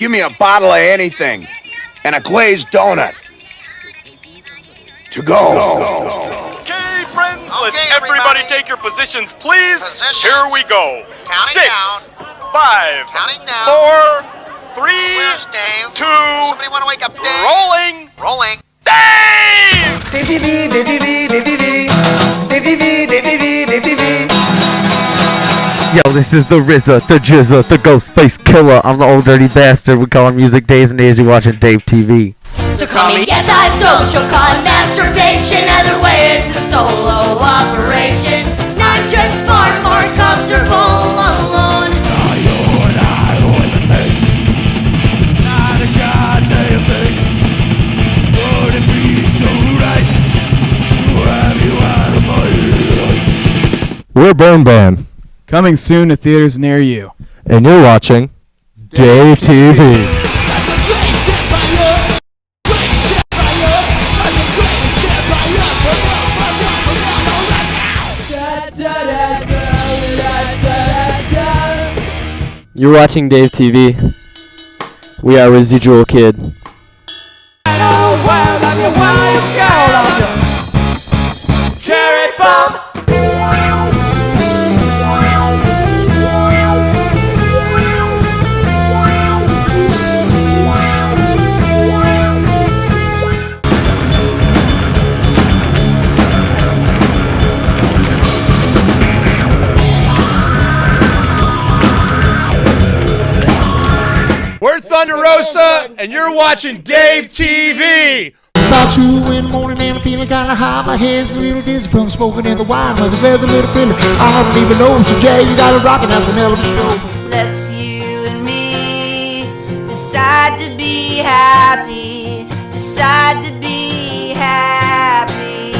Give me a bottle of anything and a glazed donut. To go. Okay, friends, let's everybody take your positions, please. Here we go. Counting 6, down. 5, Counting down. 4, 3, Where's Dave? 2, Somebody want to wake up Dave? rolling. Rolling. Dave! Yo, this is the RZA, the Jizza, the Ghostface Killer. I'm the old dirty bastard. We call him Music Days and Days. You're watching DaveTV. So call me anti-social, call it masturbation. Either way, it's a solo operation. Not just far more comfortable alone. Not a goddamn thing. Would it be so nice to have you out of my life? We're Burn Band, Coming soon to theaters near you. and you're watching DaveTV. You're watching DaveTV. We are Residual Kid. Cherry bomb! We're Thunder Rosa, and you're watching DaveTV. About 2 in the morning and I'm feeling kinda high. My head's a little dizzy from smoking in the wine. But this leather little feeling I don't even know. So Jay, you gotta rock it, that's one hell of a show. Let's you and me decide to be happy. Decide to be happy.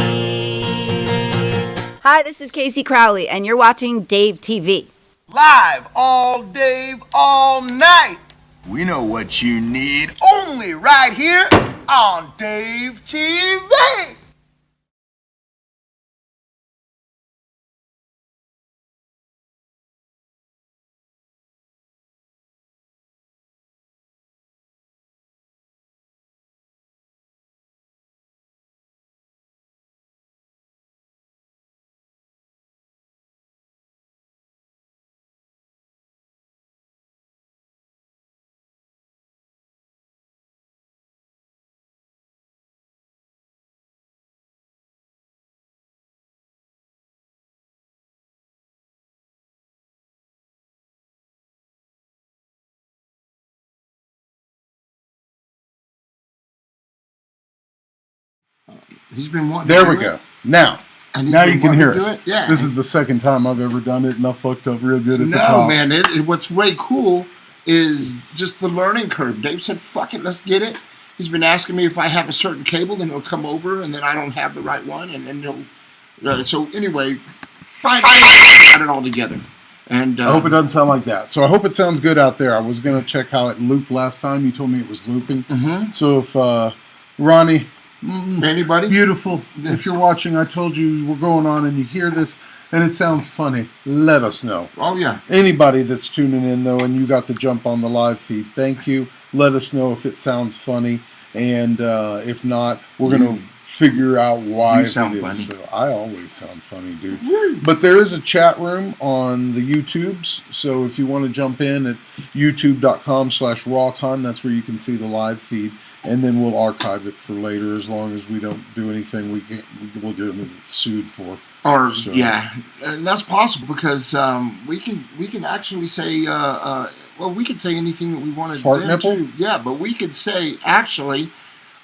Hi, this is Casey Crowley, and you're watching DaveTV. Live all day, all night. We know what you need only right here on DaveTV. He's been wanting There to we do go. it. Now And you he's been can hear wanting to us. do it. Yeah. This is the second time I've ever done it, and I fucked up real good at the No, top. man. What's way cool is just the learning curve. Dave said, fuck it, let's get it. He's been asking me if I have a certain cable, then he'll come over, and then I don't have the right one, and then he'll... so anyway, finally got it all together. And I hope it doesn't sound like that. So I hope it sounds good out there. I was going to check how it looped last time. You told me it was looping. Mm-hmm. So if Ronnie... Anybody? Beautiful. If you're watching, I told you we're going on and you hear this and it sounds funny, let us know. Oh, yeah. Anybody that's tuning in, though, and you got the jump on the live feed, thank you. Let us know if it sounds funny. And if not, we're going to figure out why You it sound is. funny. So I always sound funny, dude. Woo. But there is a chat room on the YouTubes. So if you want to jump in at youtube.com/rawtime, that's where you can see the live feed. And then we'll archive it for later. As long as we don't do anything we'll get sued for. Or So. yeah, and that's possible because we can actually say well, we could say anything that we wanted. Fart nipple? To. Yeah, but we could say actually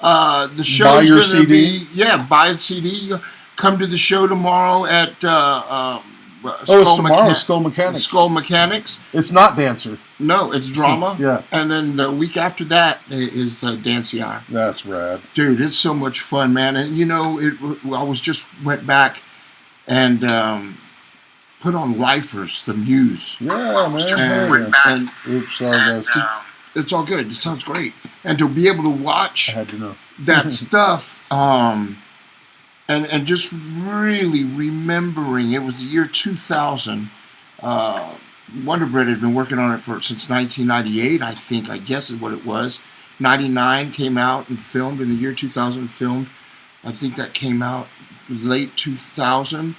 the show's Buy your gonna CD? be buy a CD. Come to the show tomorrow at It's tomorrow. Skull Mechanics. Skull Mechanics. It's not Dancer. No, it's drama. Yeah. And then the week after that is Dance Hour. That's rad. Dude, it's so much fun, man. And you know, I was just went back and put on Rifers, the Muse. Yeah, man. And oops, sorry guys. It's all good. It sounds great. And to be able to watch I had to know. that stuff, and just really remembering, it was the year 2000. Wonder Bread had been working on it since 1998, I guess is what it was. 99 came out and filmed in the year 2000. Filmed, I think that came out late 2000.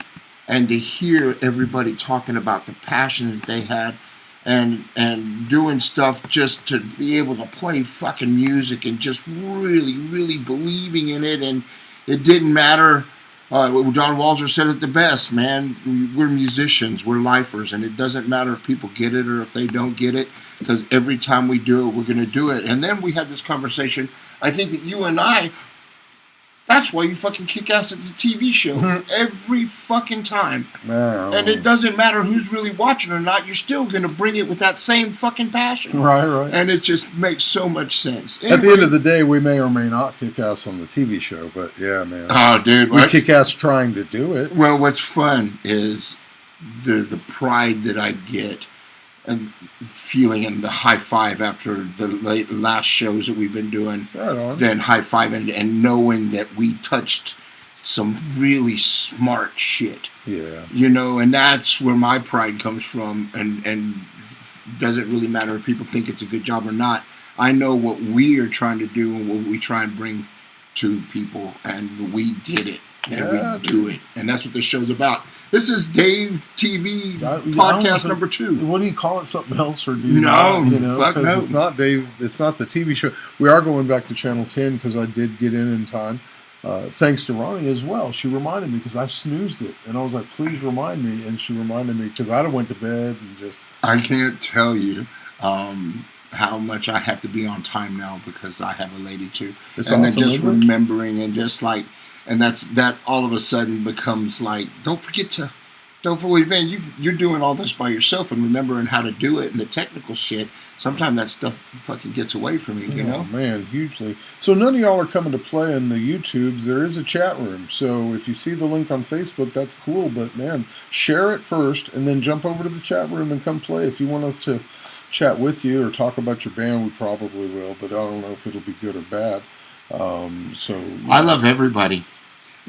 And to hear everybody talking about the passion that they had, and doing stuff just to be able to play fucking music and just really, really believing in it, and it didn't matter. Don Walser said it the best, man. We're musicians, we're lifers, and it doesn't matter if people get it or if they don't get it, because every time we do it, we're going to do it. And then we had this conversation. I think that you and I, that's why you fucking kick ass at the TV show every fucking time. And it doesn't matter who's really watching or not, you're still going to bring it with that same fucking passion. Right. And it just makes so much sense. At the end of the day, we may or may not kick ass on the TV show, but yeah, man. Oh, dude. We kick ass trying to do it. Well, what's fun is the pride that I get and feeling and the high five after the last shows that we've been doing. Right on. Then high five and knowing that we touched some really smart shit. Yeah. You know, and that's where my pride comes from. And doesn't really matter if people think it's a good job or not. I know what we are trying to do and what we try and bring to people, and we did it. And we do it. And that's what this show's about. This is DaveTV podcast number 2. What do you call it? Something else, or do you no? Not, you know, fuck no. It's not Dave. It's not the TV show. We are going back to Channel 10 because I did get in time. Thanks to Ronnie as well. She reminded me because I snoozed it, and I was like, "Please remind me." And she reminded me because I'd have went to bed and just. I can't tell you how much I have to be on time now because I have a lady too. It's and awesome, then just isn't it? remembering and just like. And that all of a sudden becomes like, don't forget, man, you're doing all this by yourself and remembering how to do it and the technical shit. Sometimes that stuff fucking gets away from you, you know? Man, hugely. So none of y'all are coming to play in the YouTubes. There is a chat room. So if you see the link on Facebook, that's cool. But man, share it first and then jump over to the chat room and come play. If you want us to chat with you or talk about your band, we probably will. But I don't know if it'll be good or bad. I love everybody.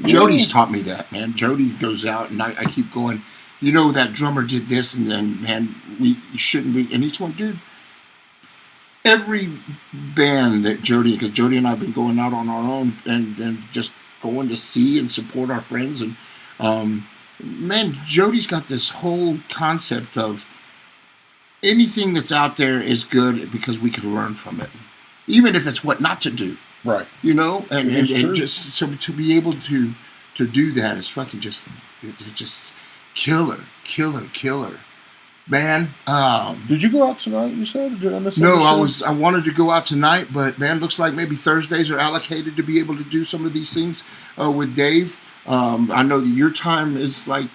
Jody's taught me that, man. Jody goes out, and I keep going, you know, that drummer did this, and then, man, we shouldn't be. And each one, dude, every band that Jody, because Jody and I have been going out on our own and just going to see and support our friends. And, man, Jody's got this whole concept of anything that's out there is good because we can learn from it, even if it's what not to do. Right. You know, and true. just so to be able to do that is fucking just killer, man. Did you go out tonight? You said? Or did I miss? No, I wanted to go out tonight, but man, looks like maybe Thursdays are allocated to be able to do some of these things with Dave. I know that your time is like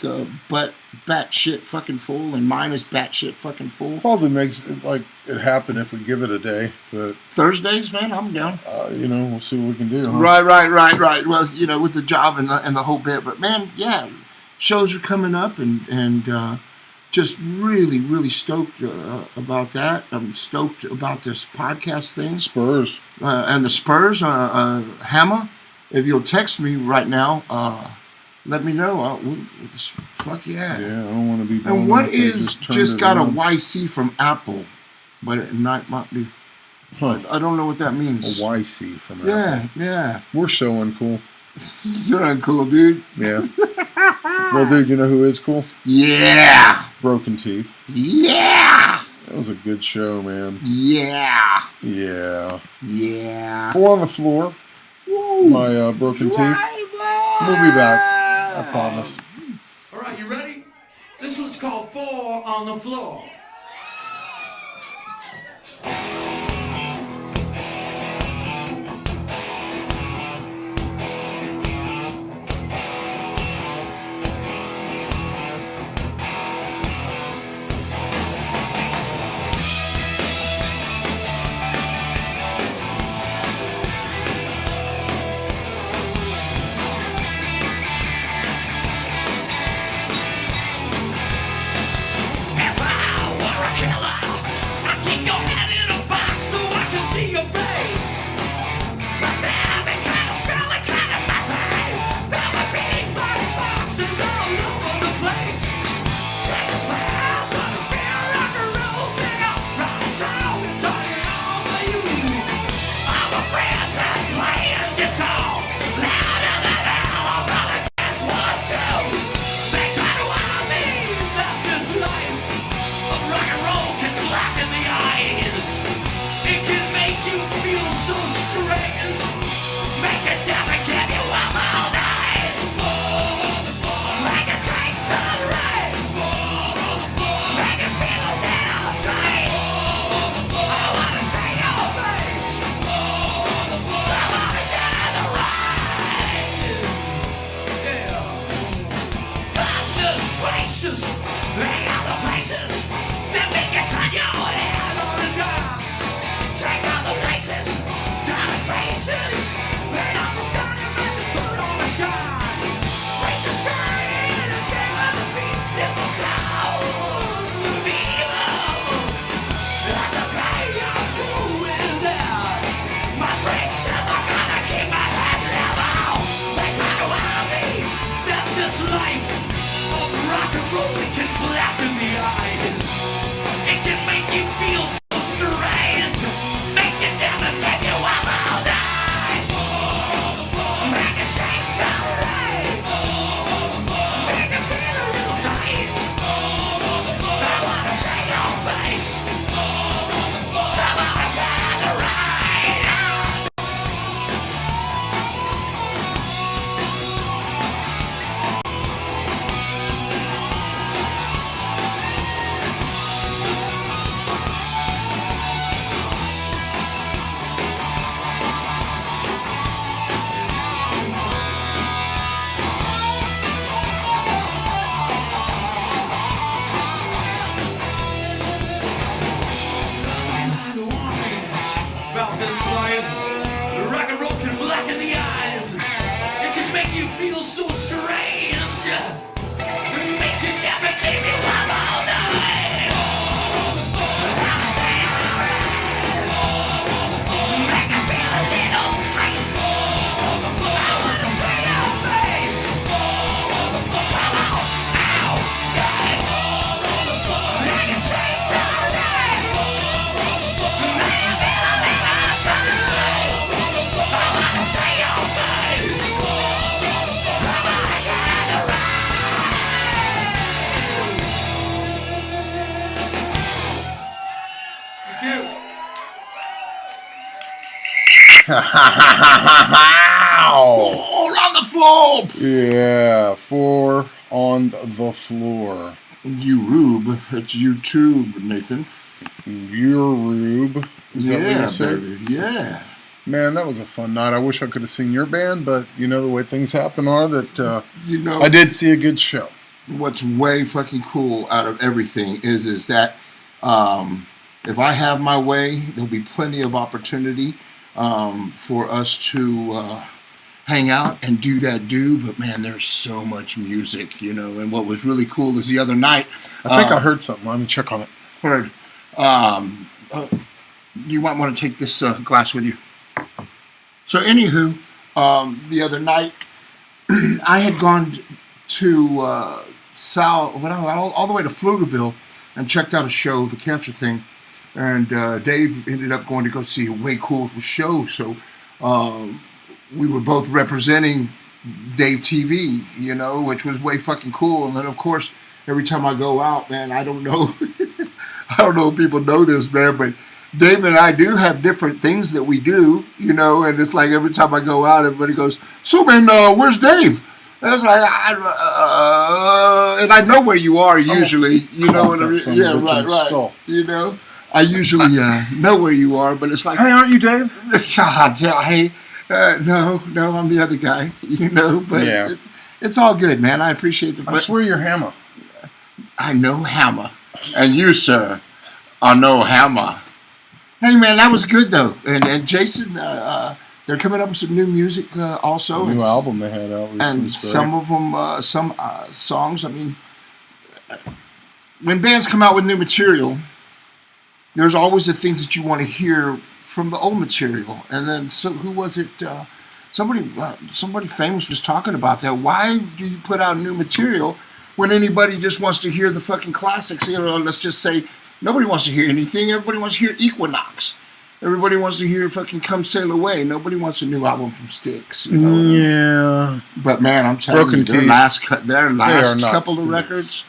batshit fucking full, and mine is batshit fucking full. Probably makes it like it happen if we give it a day, but Thursdays, man, I'm down. You know, we'll see what we can do. Huh? Right. Well, you know, with the job and the whole bit, but man, yeah, shows are coming up, and just really stoked about that. I'm stoked about this podcast thing. Spurs and the Spurs. Hammer, if you'll text me right now. Let me know. Fuck yeah. Yeah, I don't want to be. And what is just got a YC from Apple, but it might be. Huh. I don't know what that means. A YC from Apple. Yeah. We're so uncool. You're uncool, dude. Yeah. Well, dude, you know who is cool? Yeah. Broken Teeth. Yeah. That was a good show, man. Yeah. 4 on the floor. Woo. My Broken Teeth. We'll be back. I promise. All right, you ready? This one's called 4 on the Floor. Wow. faces, lay out the places that make you turn your head on the dime. Take out the laces, down the faces, lay out the gun and make the put on the shine. Wait to say the game of the beat is the sound of evil. Like the pain you're doing there, my strength says I'm gonna keep my head level. They try to warn me that this life of rock and roll it can blacken the eyes. It can make you feel so strange, make you never make you want all night. Make you sing tonight, make you feel a little tight. I wanna see your face, I wanna get the right. About this life, rock and roll can blacken the eyes. It can make you feel so strange, make you never keep you up all night. Make you feel a little tight. I wanna see your face. Come on, ow, yeah. Make you sing tonight. Make you feel a little tight. I wanna see your face. I wanna get the right. Thank you. Four on the floor. Yeah, 4 on the floor. You Rube, it's YouTube, Nathan. Your Rube. Is that what you said? baby. Yeah. Man, that was a fun night. I wish I could have seen your band, but you know the way things happen are that You know, I did see a good show. what's way fucking cool out of everything is that if I have my way, there'll be plenty of opportunity for us to hang out and do that but man, there's so much music, you know. And what was really cool is the other night I think I heard something. Let me check on it. heard you might want to take this glass with you. So anywho, the other night I had gone to all the way to Pflugerville and checked out a show, the Cancer Thing, and Dave ended up going to go see a way cool show. So we were both representing DaveTV, you know, which was way fucking cool. And then of course, every time I go out, man, I don't know, I don't know if people know this, man, but Dave and I do have different things that we do, you know, and it's like every time I go out, everybody goes, so man, where's Dave? And I was like, and I know where you are usually, you know what I mean? Yeah, right. You know, I usually know where you are, but it's like, Hey, aren't you Dave? Hey, no, I'm the other guy, you know, but Yeah. it's all good, man. I appreciate the. I swear you're Hammer. I know Hammer, and you, sir, are no Hammer. Hey, man, that was good though, and Jason, they're coming up with some new music also. New album they had out recently. And some of them, some songs. I mean, when bands come out with new material, there's always the things that you want to hear from the old material. And then, so who was it? Somebody famous was talking about that. Why do you put out new material when anybody just wants to hear the fucking classics? You know, let's just say nobody wants to hear anything. Everybody wants to hear Equinox. Everybody wants to hear fucking Come Sail Away. Nobody wants a new album from Styx. You know? Yeah. But man, I'm telling you, their last couple of records.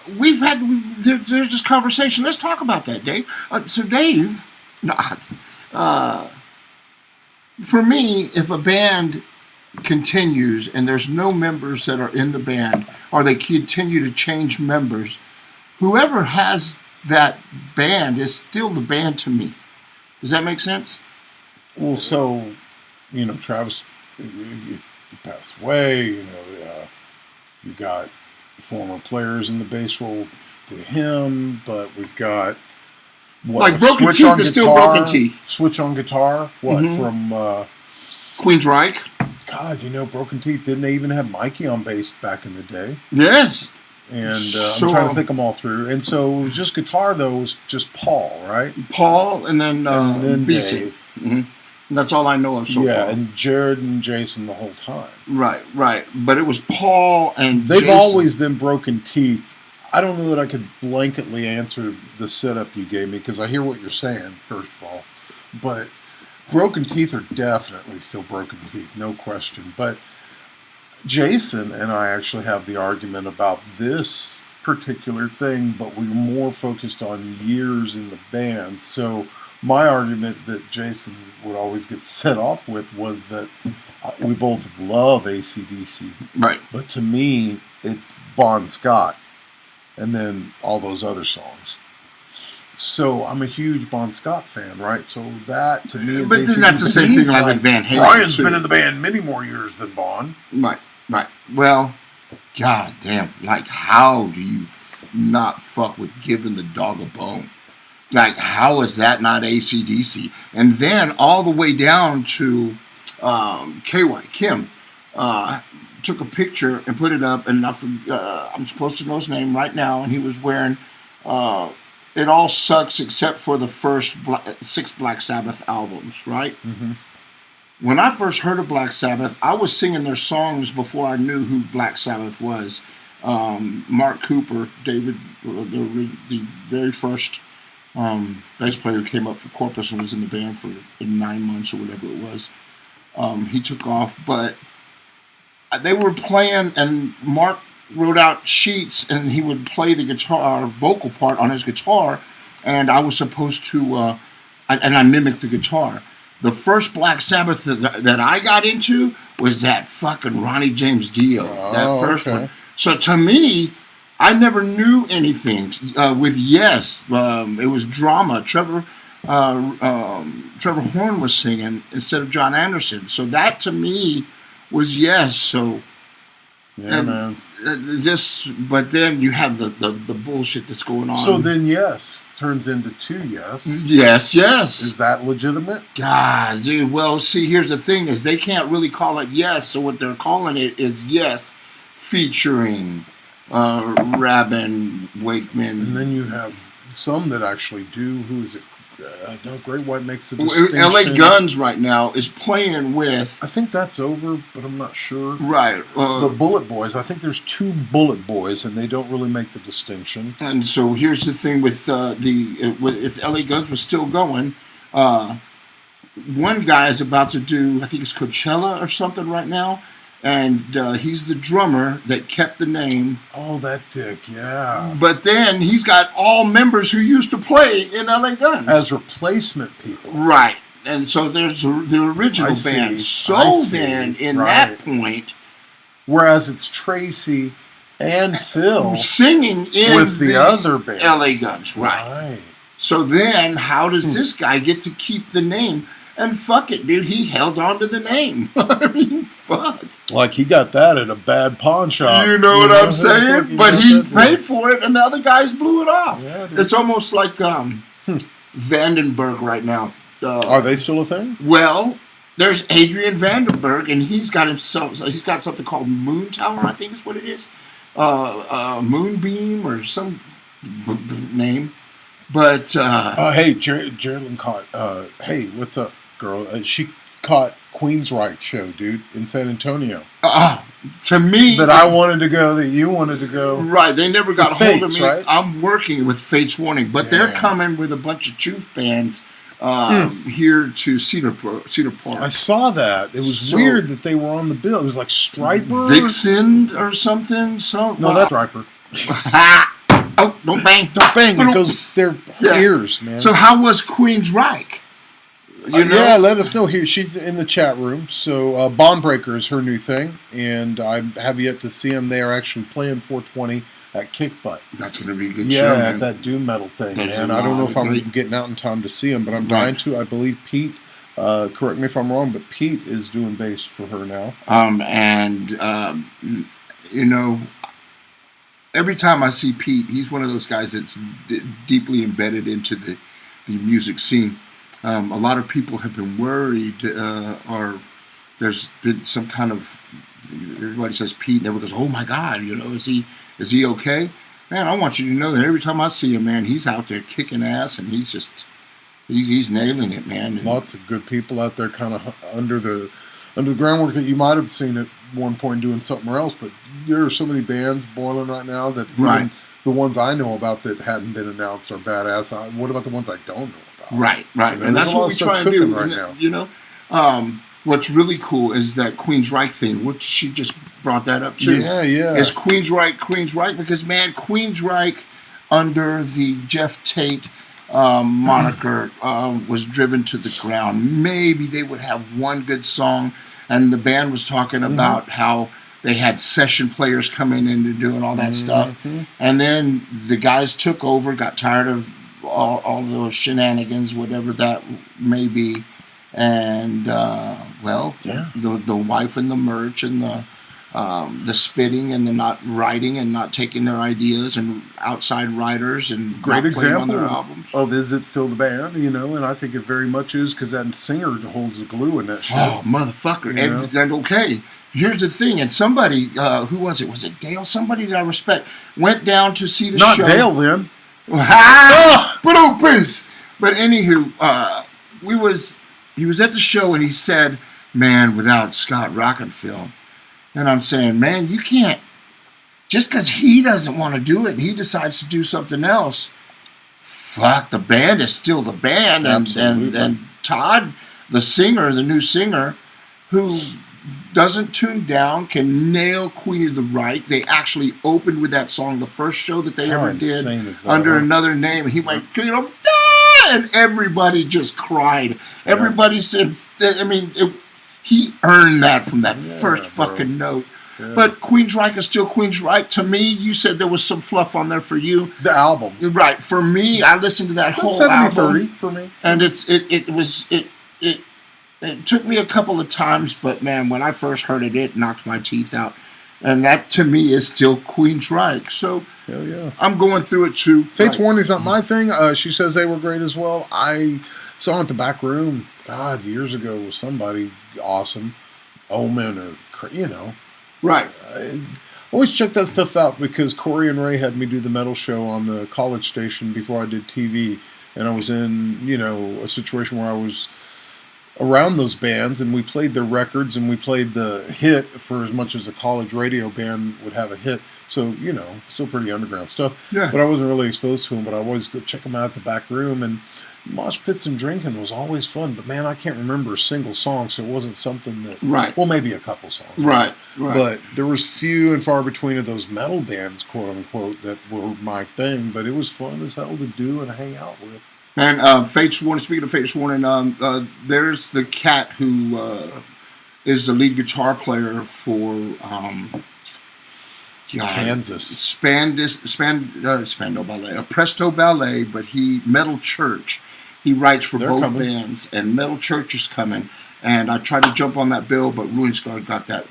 There's this conversation. Let's talk about that, Dave. So Dave, for me, if a band continues and there's no members that are in the band, or they continue to change members, whoever has that band is still the band to me. Does that make sense? Well, so, you know, Travis passed away, you know, You got former players in the bass role to him, but we've got Like Broken Switch Teeth on is still guitar, Broken Teeth. Switch on guitar. What from Queensryche? God, Broken Teeth, didn't they even have Mikey on bass back in the day? Yes. And I'm trying to think them all through. And so it was just guitar, though. It was just Paul, right? Paul and then BC. Dave. And that's all I know of so far. Yeah, and Jared and Jason the whole time. Right. But it was Paul and They've Jason. always been Broken Teeth. I don't know that I could blanketly answer the setup you gave me, because I hear what you're saying, first of all. But Broken Teeth are definitely still Broken Teeth, no question. But Jason and I actually have the argument about this particular thing, but we were more focused on years in the band. So my argument that Jason would always get set off with was that we both love AC/DC. Right. But to me, it's Bon Scott and then all those other songs. So I'm a huge Bon Scott fan, right? So that to me is But then that's the same thing like with Van Halen. Brian's too. been in the band many more years than Bon. Right. Well, god damn, like how do you not fuck with Giving the Dog a Bone? Like how is that not AC/DC? And then all the way down to KY Kim took a picture and put it up, and I'm supposed to know his name right now, and he was wearing It All Sucks except for the first 6 Black Sabbath albums, right? Mm-hmm. When I first heard of Black Sabbath, I was singing their songs before I knew who Black Sabbath was. Mark Cooper, David, the very first bass player who came up for Corpus and was in the band for 9 months or whatever it was. He took off, but they were playing, and Mark wrote out sheets, and he would play the guitar vocal part on his guitar, and I was supposed to, and I mimicked the guitar. The first Black Sabbath that I got into was that fucking Ronnie James Dio, that first one. So to me, I never knew anything with Yes. It was drama. Trevor Horn was singing instead of John Anderson. So that to me was Yes. So yeah, man. But then you have the bullshit that's going on. So then Yes turns into 2 Yes. Yes. Is that legitimate? God, dude. Well, see, here's the thing: is they can't really call it Yes. So what they're calling it is Yes, featuring Rabin, Wakeman, and then you have some that actually do. Who is it? No, Great White makes a distinction. LA Guns right now is playing with. I think that's over, but I'm not sure. Right. The Bullet Boys. I think there's 2 Bullet Boys, and they don't really make the distinction. And so here's the thing with if LA Guns was still going, one guy is about to do, I think it's Coachella or something right now, and he's the drummer that kept the name. Oh, that dick, yeah. But then he's got all members who used to play in LA Guns as replacement people. Right. And so there's the original band. Then in that point. Whereas it's Tracy and Phil singing in with the other band. LA Guns, right. So then how does this guy get to keep the name? And fuck it, dude, he held on to the name. I mean, fuck. Like he got that at a bad pawn shop. You know what I'm saying? But he paid for it, and the other guys blew it off. Yeah, it's almost like Vandenberg right now. Are they still a thing? Well, there's Adrian Vandenberg, and he's got something called Moon Tower, I think is what it is. Moonbeam or some name. But hey, Geraldine caught. Hey, what's up, girl? She caught Queensryche show, dude, in San Antonio. To me, that I wanted to go, that you wanted to go. Right, they never got a hold of me. Right? I'm working with Fates Warning, but they're coming with a bunch of truth bands here to Cedar Park. I saw that. It was weird that they were on the bill. It was like Striper, Vixen, or something. No, that's Striper. Oh, don't bang. Don't bang. It goes their ears, man. So how was Queensryche? Yeah, let us know here. She's in the chat room. So Bondbreaker is her new thing, and I have yet to see them. They are actually playing 420 at Kick Butt. That's going to be a good show, at that doom metal thing, man. I don't know if I'm getting out in time to see them, but I'm dying to. I believe Pete, correct me if I'm wrong, but Pete is doing bass for her now. you know, every time I see Pete, he's one of those guys that's deeply embedded into the music scene. A lot of people have been worried, or there's been some kind of, everybody says Pete, and everyone goes, "Oh my God, you know, is he okay?" Man, I want you to know that every time I see him, man, he's out there kicking ass, and he's nailing it, man. And lots of good people out there, kind of under the groundwork that you might have seen at one point doing something else. But there are so many bands boiling right now that even the ones I know about that hadn't been announced are badass. What about the ones I don't know about? Right. You know, And that's what we try and do right now. You know, what's really cool is that Queensryche thing, which she just brought that up too. Yeah. Is Queensryche, because, man, Queensryche under the Jeff Tate moniker was driven to the ground. Maybe they would have one good song, and the band was talking about how they had session players coming in and doing all that stuff. And then the guys took over, got tired of all those shenanigans, whatever that may be. And, the wife and the merch and the spitting and the not writing and not taking their ideas and outside writers and great not playing on example their albums. of Is It Still the Band, you know, and I think it very much is, because that singer holds the glue in that shit. Oh, motherfucker. And okay, here's the thing, and somebody, who was it? Was it Dale? Somebody that I respect went down to see the show. Not Dale, then. But anywho, he was at the show and he said, "Man, without Scott Rockenfield." And I'm saying, man, you can't, just because he doesn't want to do it and he decides to do something else, fuck, the band is still the band. And Todd, the singer, the new singer, who doesn't tune down, can nail Queen of the Right. They actually opened with that song, the first show that they ever did, under another name. And he went, you know, and everybody just cried. Everybody said, I mean, he earned that from that first fucking note. Yeah. But Queensryche is still Queensryche. To me, you said there was some fluff on there for you. The album. Right. For me, I listened to that whole 70-30 for me. And it took me a couple of times, but man, when I first heard it, it knocked my teeth out. And that, to me, is still Queensryche. So hell yeah. I'm going through it too. Fate's Warning's not my thing. She says they were great as well. I saw at the back room, God, years ago, with somebody awesome. Omen or, you know. Right. I always check that stuff out, because Corey and Ray had me do the metal show on the college station before I did TV. And I was in, you know, a situation where I was around those bands, and we played their records, and we played the hit for as much as a college radio band would have a hit. So, you know, still pretty underground stuff. Yeah. But I wasn't really exposed to them, but I always go check them out at the back room. And mosh pits and drinking was always fun. But, man, I can't remember a single song, so it wasn't something that... Right. Well, maybe a couple songs. Right. But there was few and far between of those metal bands, quote-unquote, that were my thing. But it was fun as hell to do and hang out with. And Fate's Warning, speaking of Fate's Warning, there's the cat who is the lead guitar player for Kansas. Spandau Ballet, Presto Ballet, but Metal Church. He writes for both bands, and Metal Church is coming. And I tried to jump on that bill, but Ruinscarred got that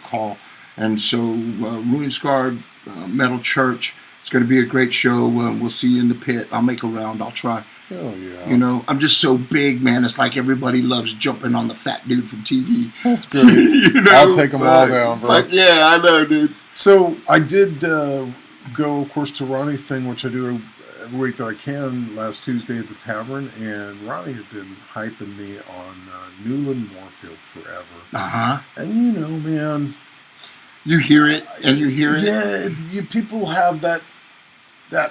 call. And so Ruinscarred, Metal Church, it's going to be a great show. We'll see you in the pit. I'll make a round. I'll try. Oh, yeah. You know, I'm just so big, man. It's like everybody loves jumping on the fat dude from TV. That's great. You know? I'll take them all down, bro. Yeah, I know, dude. So I did go, of course, to Ronnie's thing, which I do every week that I can, last Tuesday at the tavern. And Ronnie had been hyping me on Newland Moorfield forever. Uh-huh. And, you know, man... You hear it, and you hear it? Yeah, people have that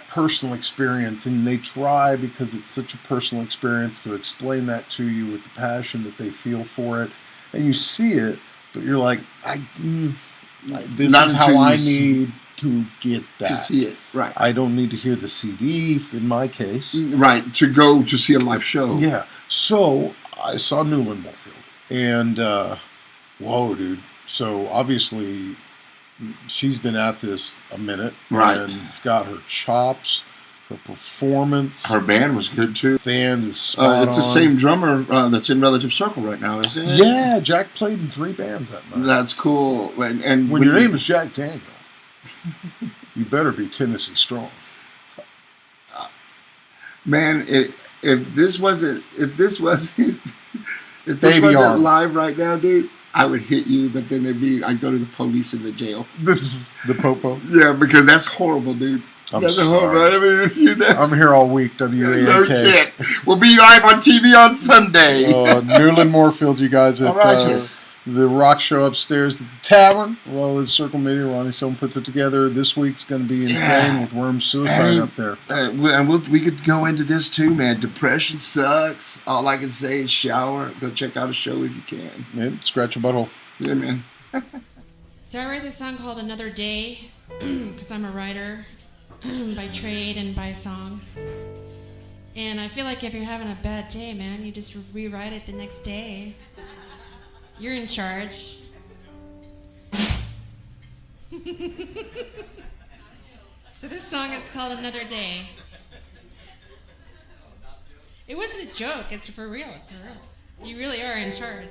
personal experience, and they try, because it's such a personal experience, to explain that to you with the passion that they feel for it. And you see it, but you're like, this is how I need to get that. To see it, right. I don't need to hear the CD, in my case. Right, to go to see a live show. Yeah. So, I saw Newland Moorfield. And, whoa, dude. So, obviously, she's been at this a minute. Right. And it's got her chops, Her performance. Her band was good too. Band is spot It's the on. same drummer that's in Relative Circle right now, isn't it? Yeah, Jack played in 3 bands that night. That's cool. And when your name is Jack Daniel, you better be Tennessee strong. Man, if this wasn't arm. live right now, dude, I would hit you, but then I'd go to the police in the jail. This is the Popo. Yeah, because that's horrible, dude. That's sorry. horrible. I'm here all week, WAAK. No shit. We'll be live on TV on Sunday. Newland Moorfield, you guys, at Righteous. the rock show upstairs at the tavern. Relative Circle Media. Ronnie Stone puts it together. This week's going to be insane with Worm Suicide up there. And we could go into this too, man. Depression sucks. All I can say is shower. Go check out a show if you can. Yeah, scratch your butthole. Yeah, man. So I wrote this song called Another Day because I'm a writer by trade and by song. And I feel like if you're having a bad day, man, you just rewrite it the next day. You're in charge. So this song is called Another Day. It wasn't a joke. It's for real. It's for real. You really are in charge.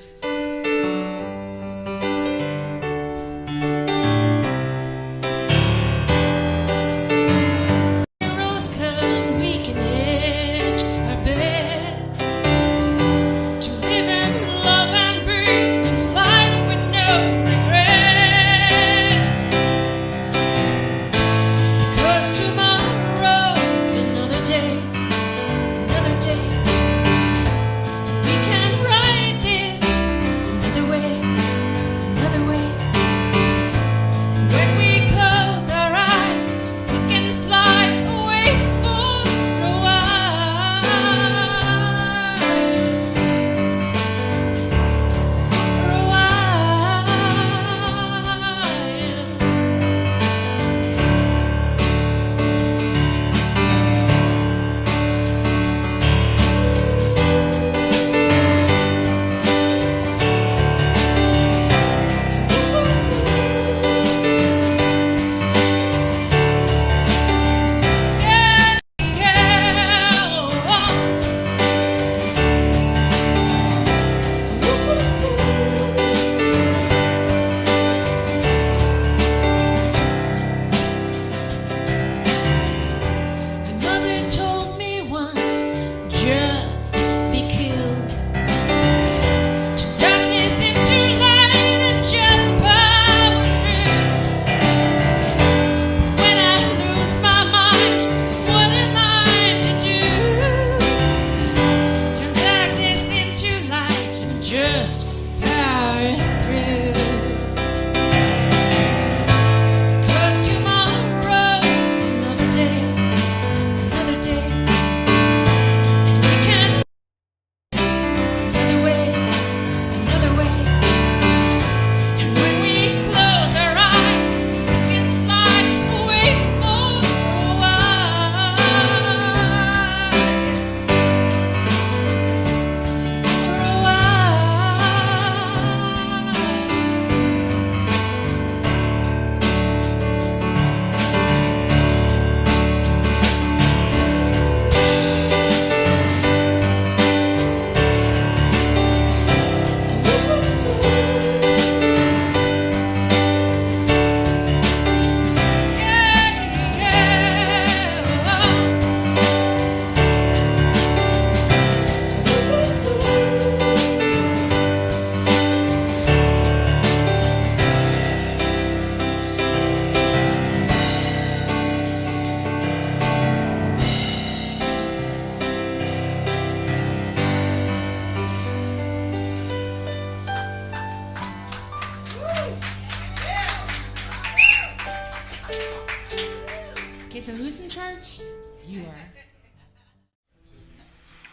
Okay, so who's in charge? You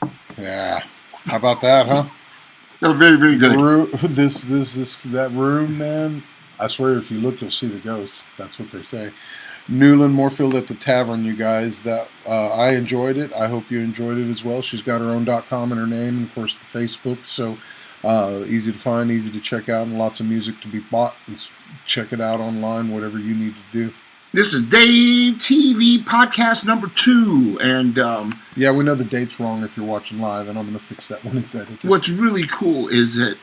are. Yeah. How about that, huh? That was very, very good. That room, man. I swear, if you look, you'll see the ghosts. That's what they say. Newland Moorfield at the Tavern, you guys. That I enjoyed it. I hope you enjoyed it as well. She's got her own .com in her name, and of course the Facebook. So easy to find, easy to check out, and lots of music to be bought. And check it out online, whatever you need to do. This is Dave TV podcast number 2, and yeah, we know the date's wrong if you're watching live, and I'm going to fix that when it's edited. What's really cool is that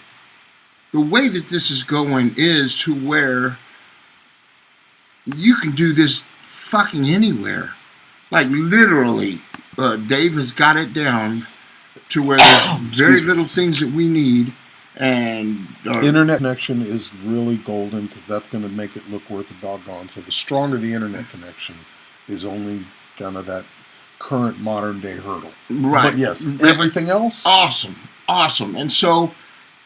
the way that this is going is to where you can do this fucking anywhere. Like literally, Dave has got it down to where there's very little things that we need. And internet connection is really golden because that's going to make it look worth a doggone. So the stronger the internet connection is only kind of that current modern day hurdle. Right. But yes, everything else? Awesome. And so,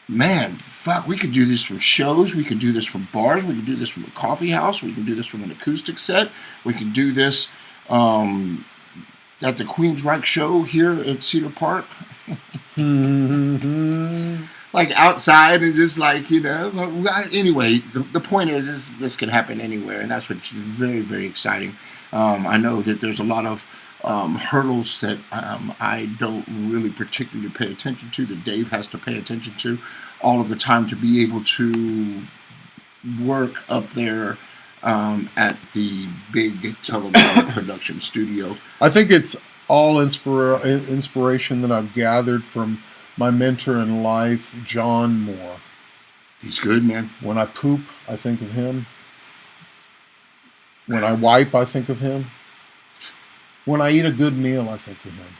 man, fuck, we could do this from shows. We could do this from bars. We could do this from a coffee house. We can do this from an acoustic set. We can do this at the Queensryche show here at Cedar Park. Like outside and just like, anyway, the point is this can happen anywhere, and that's what's very, very exciting. I know that there's a lot of hurdles that I don't really particularly pay attention to, that Dave has to pay attention to all of the time to be able to work up there at the big television production studio. I think it's all inspiration that I've gathered from my mentor in life, John Moore. He's good, man. When I poop, I think of him. When I wipe, I think of him. When I eat a good meal, I think of him.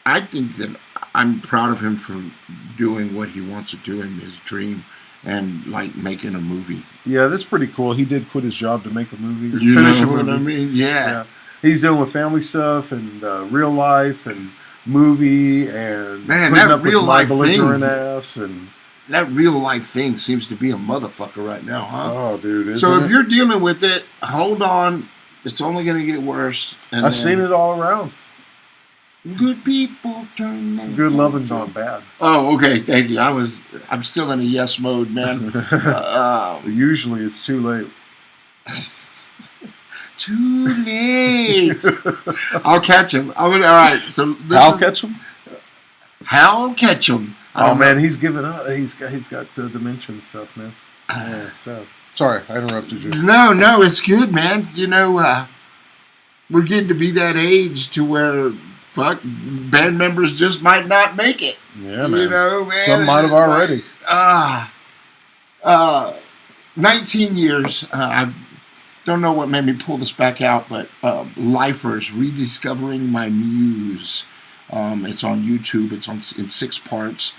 I think that I'm proud of him for doing what he wants to do in his dream and like making a movie. Yeah, that's pretty cool. He did quit his job to make a movie. You know what I mean? Yeah. He's dealing with family stuff and real life and movie and man, putting that up real with my life belligerent thing, ass and that real life thing seems to be a motherfucker right now, huh? Oh, dude! So if you're dealing with it, hold on. It's only going to get worse. And I've seen it all around. Good people turn. Good loving gone bad. Oh, okay. Thank you. I'm still in a yes mode, man. Usually it's too late. Too late. I'll catch him. All right. So catch him. Hal Ketchum. Oh man, he's given up. He's got dementia stuff, man. Yeah, it's sad. Sorry, I interrupted you. No, it's good, man. We're getting to be that age to where band members just might not make it. Yeah, man. Man. Some might have already. 19 years. I don't know what made me pull this back out, but Lifers, Rediscovering My Muse. It's on YouTube. It's in 6 parts.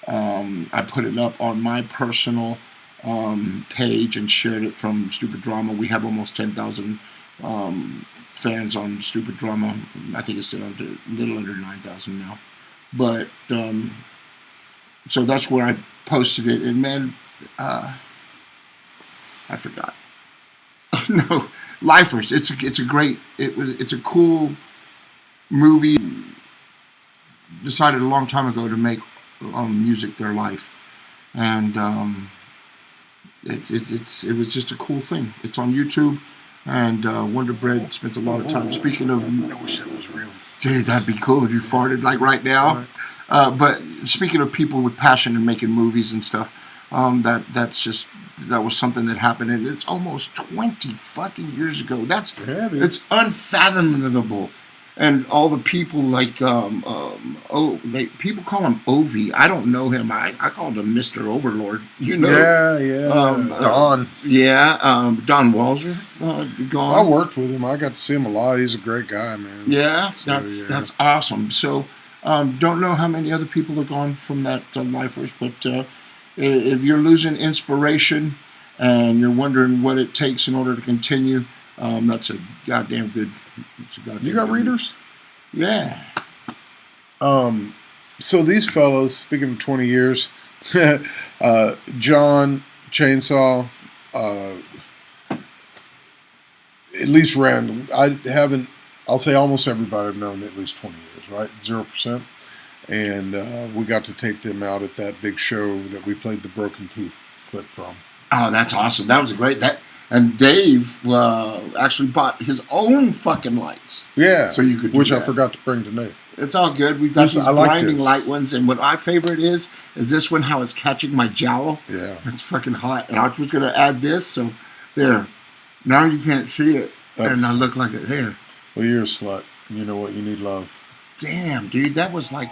I put it up on my personal page and shared it from Stupid Drama. We have almost 10,000 fans on Stupid Drama. I think it's still a little under 9,000 now. But so that's where I posted it. And man, I forgot. No, Lifers. It's a cool movie. Decided a long time ago to make music their life, and it was just a cool thing. It's on YouTube, and Wonder Bread spent a lot of time. Speaking of, I wish that was real. Dude, that'd be cool if you farted like right now. Right. But speaking of people with passion and making movies and stuff, that was something that happened, and it's almost 20 fucking years ago. It's unfathomable. And all the people like people call him Ovi. I don't know him. I called him Mr. Overlord. Yeah. Don. Don Walzer. Gone. I worked with him. I got to see him a lot. He's a great guy, man. Yeah, so, that's awesome. So don't know how many other people are gone from that Lifers, but if you're losing inspiration and you're wondering what it takes in order to continue, that's a goddamn good. You got readers? Yeah. So these fellows, speaking of 20 years, John, Chainsaw, at least Randall. I'll say almost everybody I've known at least 20 years, right? 0%. And we got to take them out at that big show that we played the Broken Teeth clip from. Oh, that's awesome. That was great. And Dave actually bought his own fucking lights. Yeah. So you could do which that. I forgot to bring tonight. It's all good. We've got these blinding light ones. And what my favorite is this one, how it's catching my jowl. Yeah. It's fucking hot. And I was going to add this. So there. Now you can't see it, That's- and I look like it here. Well, you're a slut. You know what? You need love. Damn, dude, that was like.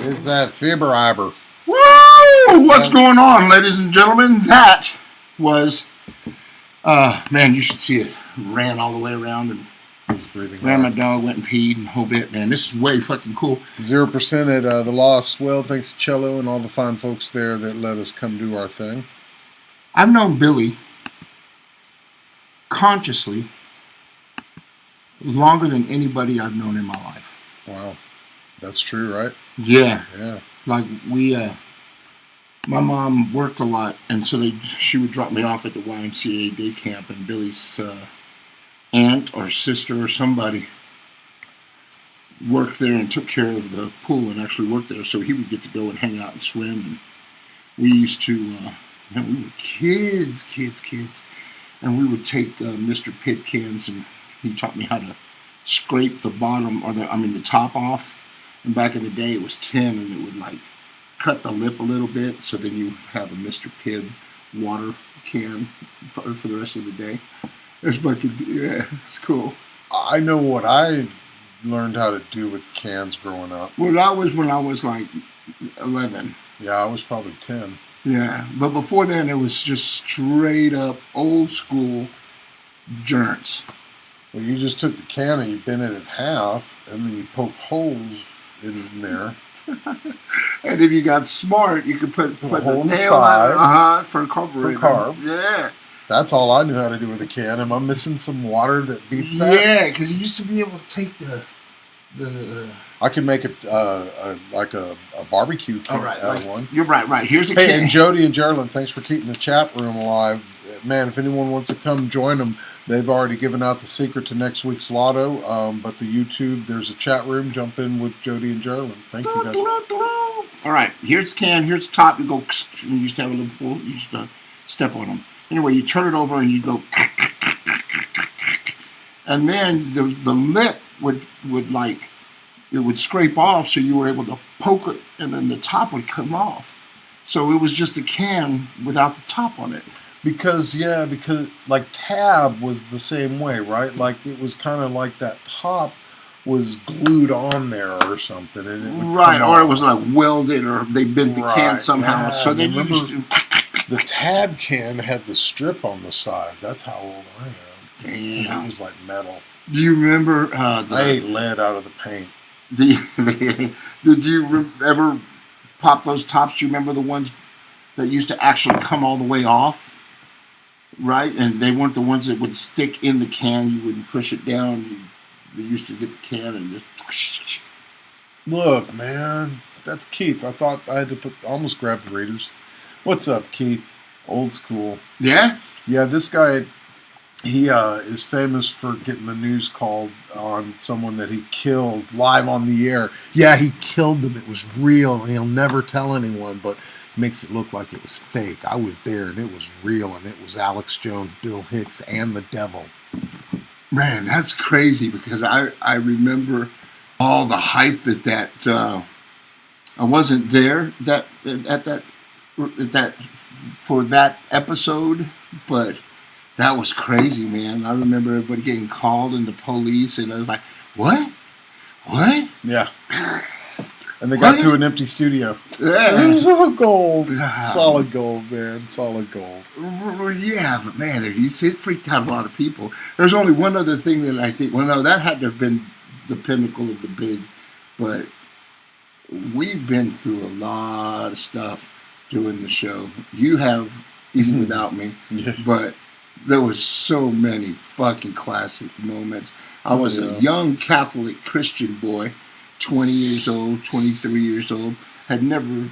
It's that fibber-ibber. Woo! What's going on, ladies and gentlemen? That was, man, you should see it. Ran all the way around and He's breathing ran my hard. dog, went and peed and a whole bit, man. This is way fucking cool. 0% at the Lost Well. Thanks to Cello and all the fine folks there that let us come do our thing. I've known Billy consciously longer than anybody I've known in my life. Wow. That's true, right? Yeah. Yeah. Like we, my mom worked a lot, and so she would drop me off at the YMCA day camp, and Billy's aunt or sister or somebody worked there and took care of the pool and actually worked there, so he would get to go and hang out and swim. And we used to, man, we were kids, and we would take Mr. Pitt cans, and he taught me how to scrape the bottom or the top off. And back in the day, it was tin, and it would like cut the lip a little bit, so then you have a Mr. Pibb water can for the rest of the day. It's fucking, yeah, it's cool. I know what I learned how to do with cans growing up. Well, that was when I was like 11. Yeah, I was probably 10. Yeah, but before then, it was just straight up old school joints. Well, you just took the can and you bent it in half, and then you poked holes in there. And if you got smart, you could put a hole the in the nail side for carburetor. for carb. Yeah. That's all I knew how to do with a can. Am I missing some water that beats that? Yeah, because you used to be able to take the I could make it like a barbecue can out of one. You're right. Here's a Hey, can. and Jody and Geraldine, thanks for keeping the chat room alive. Man, if anyone wants to come join them, they've already given out the secret to next week's lotto. But the YouTube, there's a chat room. Jump in with Jody and Geraldine. Thank you, guys. All right, here's the can. Here's the top. You go. You used to have a little pool. You used to step on them. Anyway, you turn it over and you go. And then the lip would like, it would scrape off, so you were able to poke it, and then the top would come off. So it was just a can without the top on it. Because like Tab was the same way, right? Like it was kind of like that top was glued on there or something, and it would right, come or off. it was like welded, or they bent the can Right, somehow. yeah, So they remember used to. the Tab can had the strip on the side. That's how old I am. 'Cause Damn. it was like metal. Do you remember? I ate lead out of the paint. Did you ever pop those tops? You remember the ones that used to actually come all the way off? Right, and they weren't the ones that would stick in the can. You wouldn't push it down. They used to get the can and just. Look, man, that's Keith. I thought I had to almost grab the readers. What's up, Keith? Old school. Yeah? Yeah, this guy, he is famous for getting the news called on someone that he killed live on the air. Yeah, he killed them. It was real, and he'll never tell anyone, but makes it look like it was fake. I was there, and it was real, and it was Alex Jones, Bill Hicks, and the devil. Man, that's crazy, because I remember all the hype that I wasn't there for that episode, but that was crazy, man. I remember everybody getting called and the police, and I was like, what? Yeah. And they got to an empty studio. Yeah. This is all gold. Solid gold, man. Solid gold. Yeah, but man, it freaked out a lot of people. There's only one other thing that I think, well, no, that had to have been the pinnacle of the big, but we've been through a lot of stuff doing the show. You have, even without me, but there was so many fucking classic moments. I was a young Catholic Christian boy, 20 years old, 23 years old, had never,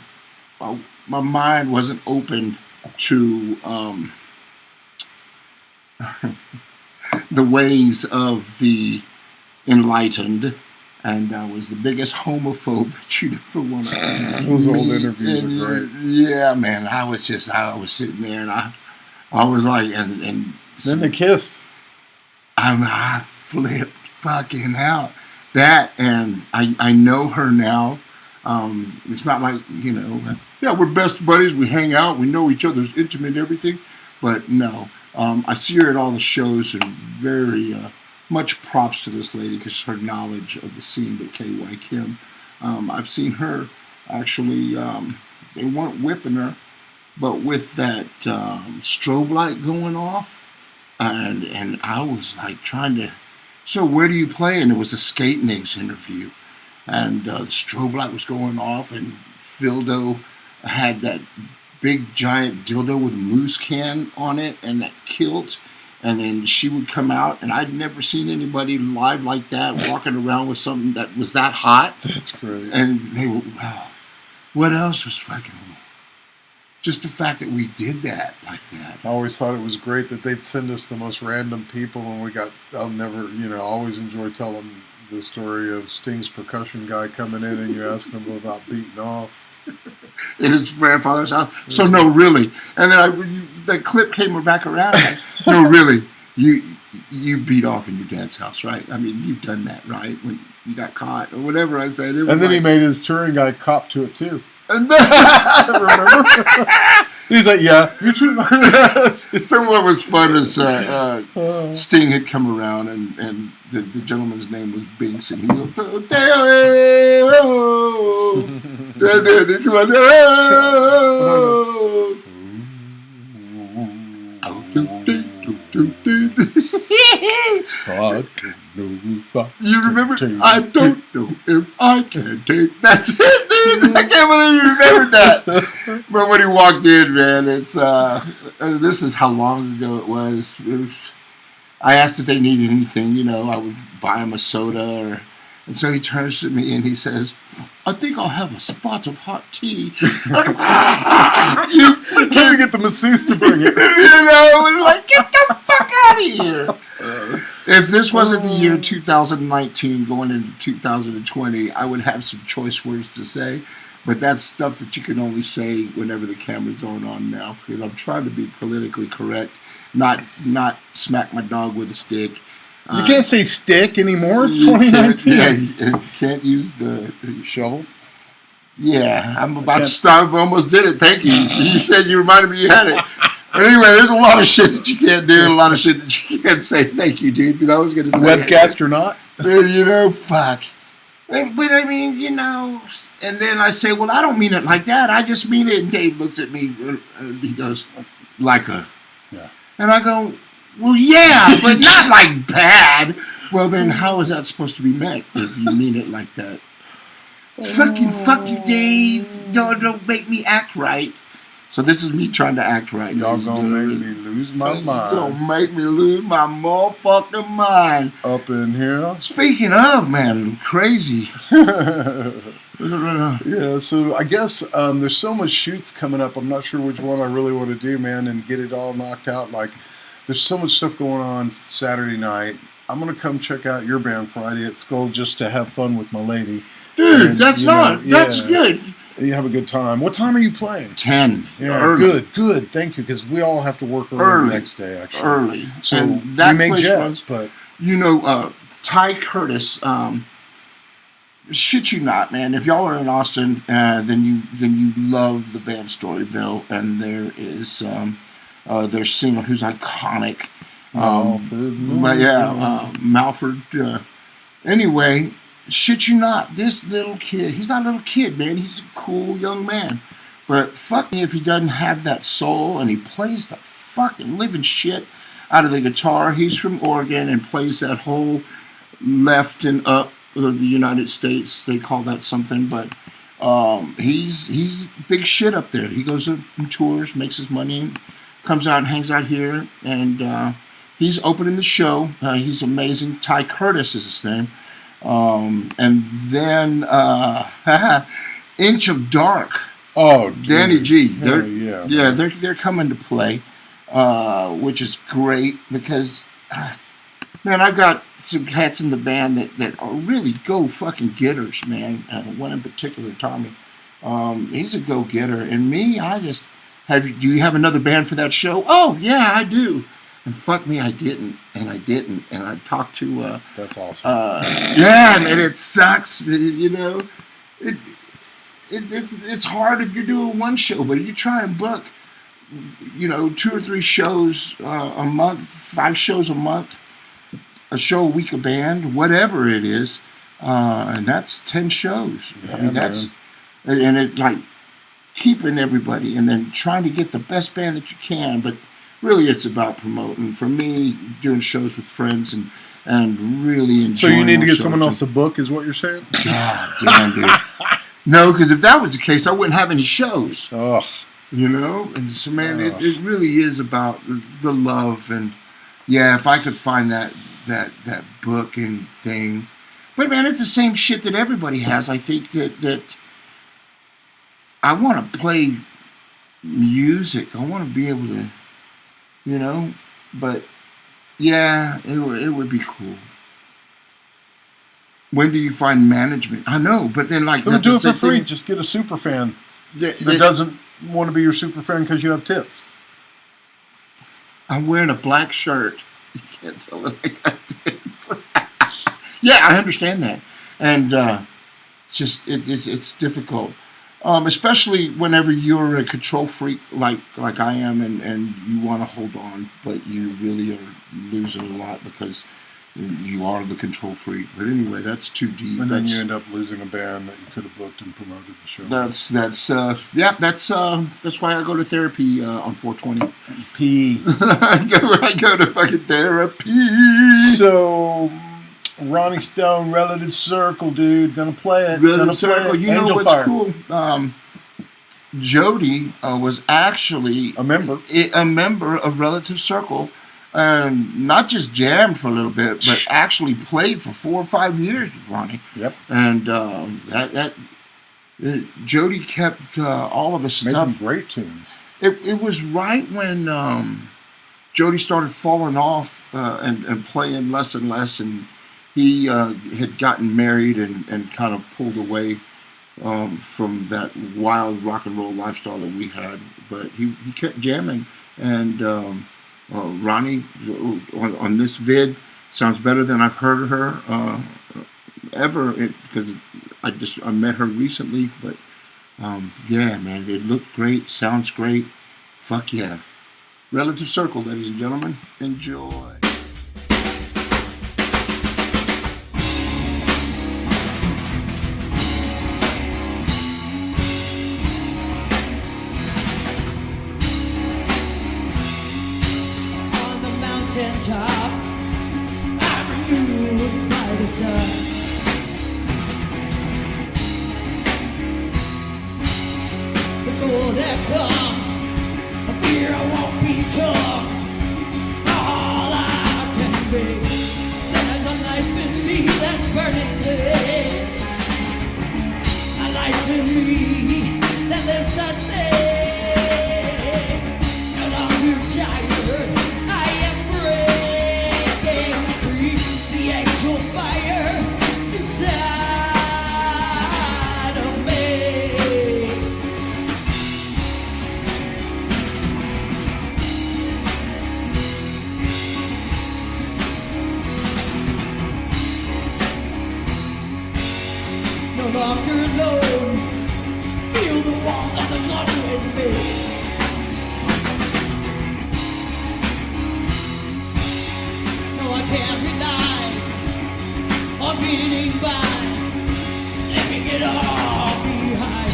my mind wasn't open to the ways of the enlightened, and I was the biggest homophobe that you'd ever want to Those old interviews are great. Yeah, man, I was sitting there, and I was like, and then they kissed. I flipped fucking out. That, and I know her now. It's not like, yeah, we're best buddies. We hang out. We know each other's intimate and everything. But no, I see her at all the shows, and very much props to this lady because her knowledge of the scene with KY Kim. I've seen her actually, they weren't whipping her, but with that strobe light going off, and I was like trying to, so where do you play? And it was a Skate Nicks interview, and the strobe light was going off, and Phildo had that big giant dildo with a moose can on it and that kilt, and then she would come out, and I'd never seen anybody live like that walking around with something that was that hot. That's great. And they were, wow. What else was fucking? Just the fact that we did that like that. I always thought it was great that they'd send us the most random people, and I'll never, always enjoy telling the story of Sting's percussion guy coming in and you ask him about beating off. In his grandfather's house. So no, really. And then that clip came back around. Like, no, really. You beat off in your dad's house, right? I mean, you've done that, right? When you got caught or whatever I said. And then he made his touring guy cop to it too. And then, remember? He's like, yeah, you should. So what was fun is Sting had come around, and the gentleman's name was Binks, and he was you remember? I don't know if I can take. That's it, dude. I can't believe you remembered that. But when he walked in, man, it's this is how long ago it was. I asked if they needed anything, I would buy him a soda, and so he turns to me and he says, "I think I'll have a spot of hot tea." Let me get the masseuse to bring it. Like, get the fuck out of here. If this wasn't the year 2019 going into 2020, I would have some choice words to say, but that's stuff that you can only say whenever the camera's on now, because I'm trying to be politically correct, not smack my dog with a stick. You can't say stick anymore. It's 2019. You can't use the shovel. Yeah, I'm about to start. I almost did it. Thank you. You said you reminded me you had it. But anyway, there's a lot of shit that you can't do and a lot of shit that you can't say thank you, dude, because I was going to say... Webcast or not? Dude, fuck. But I mean, and then I say, well, I don't mean it like that. I just mean it. And Dave looks at me and he goes, like a... Yeah. And I go, well, yeah, but not like bad. Well, then how is that supposed to be meant if you mean it like that? Fucking fuck you, Dave. Don't make me act right. So this is me trying to act right. Y'all gonna make me lose my mind. Gonna make me lose my motherfucking mind. Up in here. Speaking of, man, crazy. Yeah, so I guess there's so much shoots coming up. I'm not sure which one I really want to do, man, and get it all knocked out. Like, there's so much stuff going on Saturday night. I'm going to come check out your band Friday at Skull just to have fun with my lady. Dude, and, that's good. You have a good time. What time are you playing? 10. Yeah, early. Good. Thank you, because we all have to work early the next day, actually. Early. So and that we make place jets, runs, but... Ty Curtis, shit you not, man. If y'all are in Austin, then you love the band Storyville, and there is their singer who's iconic. Malford. Anyway, shit you not, this little kid, he's not a little kid, man. He's a cool young man. But fuck me if he doesn't have that soul, and he plays the fucking living shit out of the guitar. He's from Oregon and plays that whole left and up of the United States. They call that something, but he's big shit up there. He goes on tours, makes his money, comes out and hangs out here, and he's opening the show. He's amazing. Ty Curtis is his name. And then Inch of Dark. Oh, Danny G. They're coming to play, which is great because, man, I've got some cats in the band that are really go fucking getters, man. One in particular, Tommy. He's a go getter, and me, I just do you have another band for that show? Oh yeah, I do. And fuck me, I didn't, and I talked to. That's awesome. Yeah, and it sucks, It's hard if you're doing one show, but if you try and book, 2 or 3 shows a month, 5 shows a month, a show a week a band, whatever it is, and that's 10 shows. Yeah, I mean, that's and it like keeping everybody, and then trying to get the best band that you can, but. Really, it's about promoting. For me, doing shows with friends and really enjoying. So you need to get someone else to book, is what you're saying? God damn, dude. No, because if that was the case, I wouldn't have any shows. Ugh. And so, man, it really is about the love. And, yeah, if I could find that booking thing. But, man, it's the same shit that everybody has. I think that I want to play music. I want to be able to... but yeah, it would be cool. When do you find management? I know, but then don't do it for free. Just get a super fan that doesn't want to be your super fan because you have tits. I'm wearing a black shirt. You can't tell that I got tits. Yeah, I understand that, and it's difficult. Especially whenever you're a control freak like I am, and you want to hold on, but you really are losing a lot because you are the control freak. But anyway, that's too deep. And then you end up losing a band that you could have booked and promoted the show. That's why I go to therapy on 420. I go to fucking therapy. So. Ronnie Stone, Relative Circle, dude. Gonna play it. Relative Circle. You know what's Fire. cool? Jody was actually a member of Relative Circle, and not just jammed for a little bit, but actually played for 4 or 5 years with Ronnie. Yep. And Jody kept all of his stuff. Made some great tunes. It was right when Jody started falling off and playing less and less, and he had gotten married and kind of pulled away from that wild rock and roll lifestyle that we had. But he kept jamming. And Ronnie, on this vid, sounds better than I've heard her ever. Because I met her recently. But yeah, man, it looked great. Sounds great. Fuck yeah. Relative Circle, ladies and gentlemen. Enjoy. On the mountaintop, I'm renewed by the sun. The goal that comes, I fear I won't become all I can be. There's a life in me that's burning clear. A life in me that lives to say. No longer tired, I am breaking free. The angel fire inside of me. No longer alone. Feel the warmth of the glow in me. No, I can't rely on getting by, leaving it all behind.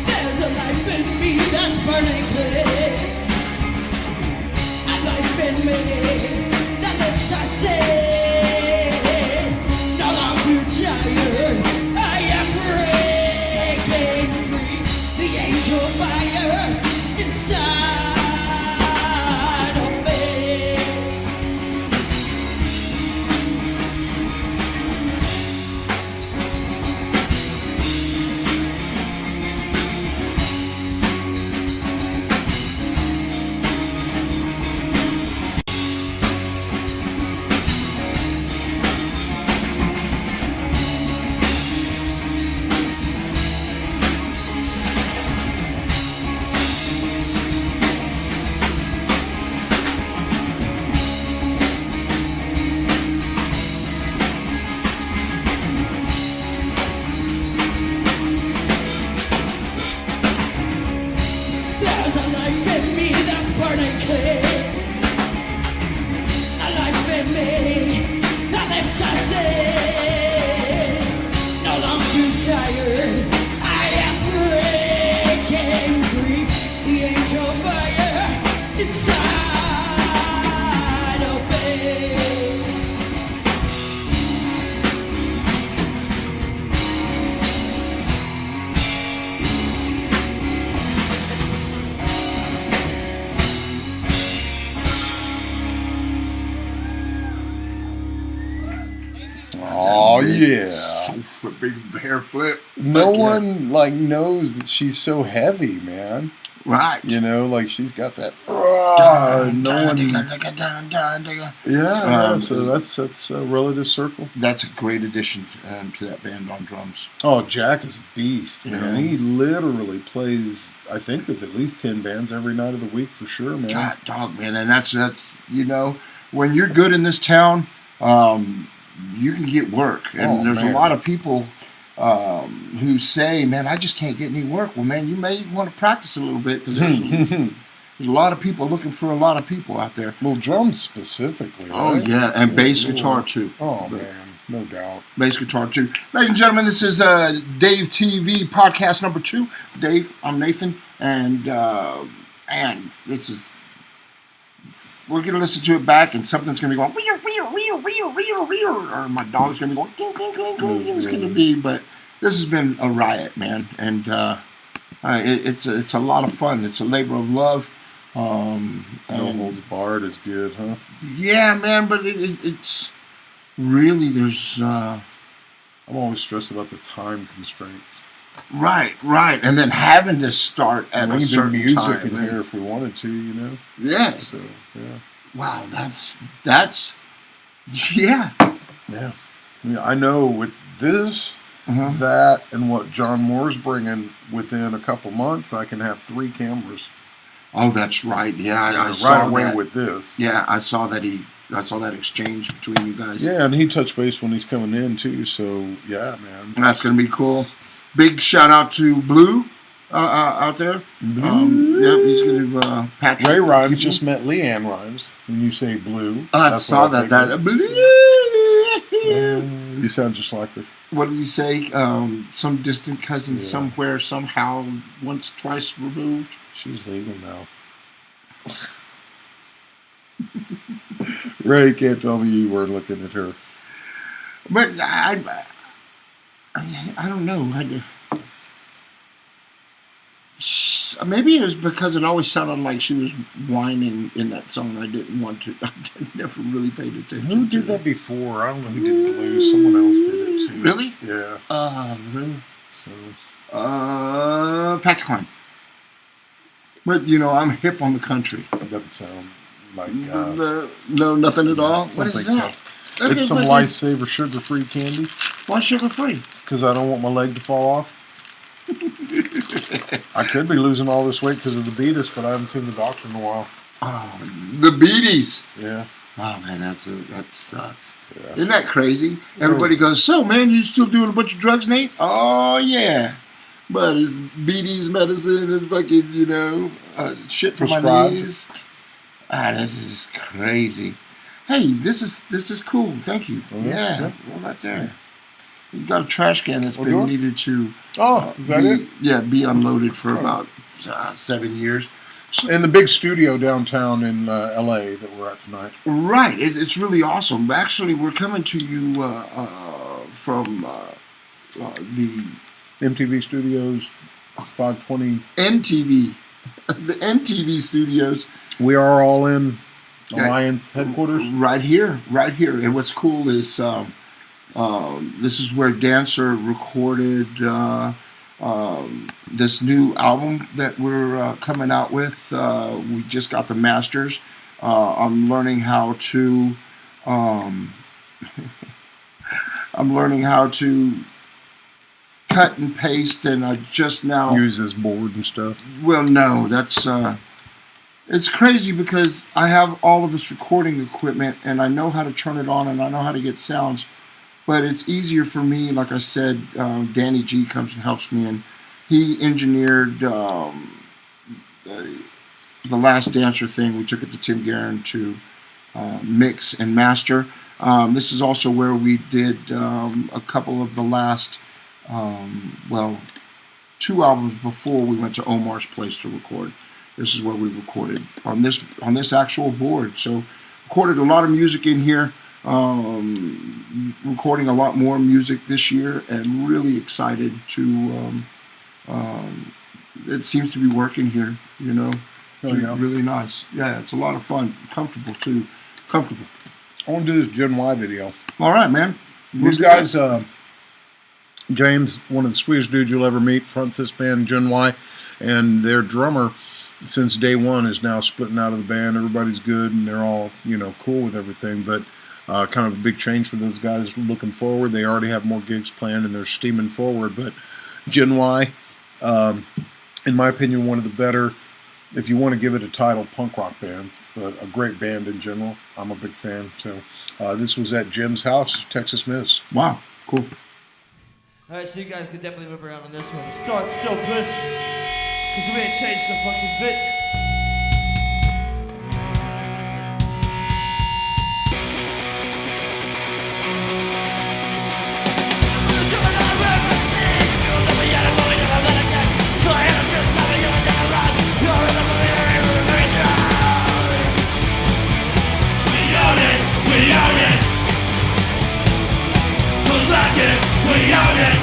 There's a life in me that's burning clear. A life in me that lives to say. No longer tired, I am breaking free. The angel fire inside of me. There's a life in me that's burning clear. A life in me that lives to say. No longer tired, I am breaking free. The angel fire inside of me. Oh yeah. Sofa big hair flip. No Fuck yeah. one like knows that she's so heavy, man. Right. You know, like she's got that. No one. Yeah. So that's a Relative Circle. That's a great addition to that band on drums. Oh, Jack is a beast, man. Yeah. He literally plays, I think, with at least 10 bands every night of the week for sure, man. God, dog, man, and that's when you're good in this town, you can get work, and there's a lot of people who say, "Man, I just can't get any work." Well, man, you may want to practice a little bit because there's a lot of people looking for a lot of people out there. Well, drums specifically. Oh right? yeah, and bass guitar too. Oh man, no doubt. Bass guitar too. Ladies and gentlemen, this is Dave TV podcast number 2. Dave, I'm Nathan, and this is. We're gonna listen to it back, and something's gonna be going, or my dog's gonna be going, clink, clink, clink, clink. It's gonna be, but this has been a riot, man, and it's a lot of fun. It's a labor of love. No Holds Barred is good, huh? Yeah, man, but it's really there's. I'm always stressed about the time constraints. Right, and then having to start at a certain music time, in here if we wanted to, you know. Yeah. So yeah. Wow, that's yeah. Yeah. I know with this, that, and what John Moore's bringing within a couple months, I can have 3 cameras. Oh, that's right. Yeah, I saw right away that. with this. Yeah, I saw that exchange between you guys. Yeah, and he touched base when he's coming in too. So yeah, man, that's gonna be cool. Big shout out to Blue out there. Blue. Yep, he's going to Patrick. Ray Rhymes just met Leanne Rhymes. When you say blue, I saw that. You sound just like her. What did he say? Some distant cousin somewhere, somehow, once, twice removed. She's legal now. Ray can't tell me you weren't looking at her. But I don't know. Maybe it was because it always sounded like she was whining in that song. I didn't want to. I never really paid attention. Who did that before? I don't know who did blues. Someone else did it too. Really? Yeah. So. Pax Klein. But I'm hip on the country. Doesn't sound like. No, nothing at all. What is that? So. It's some Lifesaver sugar-free candy. Why sugar-free? It's because I don't want my leg to fall off. I could be losing all this weight because of the beatus, but I haven't seen the doctor in a while. Oh, the beaties. Yeah. Oh man, that sucks. Yeah. Isn't that crazy? Everybody goes, so man, you still doing a bunch of drugs, Nate? Oh yeah, but it's beaties, medicine, and fucking shit for my knees. This is crazy. Hey, this is cool. Thank you. Yeah, right there. You got a trash can that's been needed to. Is that it? Yeah, be unloaded for about 7 years. In the big studio downtown in L.A. that we're at tonight. Right. It's really awesome. Actually, we're coming to you from the MTV Studios 520. NTV. The NTV Studios. We are all in Alliance headquarters. Right here. And what's cool is this is where Dancer recorded this new album that we're coming out with. We just got the masters. I'm learning how to cut and paste, and I just now use this board and stuff. Well, no, that's it's crazy because I have all of this recording equipment and I know how to turn it on and I know how to get sounds. But it's easier for me, like I said, Danny G comes and helps me, and he engineered the Last Dancer thing. We took it to Tim Guerin to mix and master. This is also where we did a couple of the last, 2 albums before we went to Omar's place to record. This is where we recorded on this actual board. So recorded a lot of music in here. Recording a lot more music this year, and really excited to it seems to be working here, really nice. Yeah, it's a lot of fun, comfortable too. I want to do this Gen Y video. All right, man. These guys, James, one of the sweetest dudes you'll ever meet, fronts this band Gen Y, and their drummer since day one is now splitting out of the band. Everybody's good and they're all cool with everything, but kind of a big change for those guys looking forward. They already have more gigs planned and they're steaming forward. But Gen Y, in my opinion, one of the better, if you want to give it a title, punk rock bands, but a great band in general. I'm a big fan. So this was at Jim's house, Texas Miss. Wow, cool. All right, so you guys can definitely move around on this one. Start still pissed, because we ain't changed the fucking bit. We own it.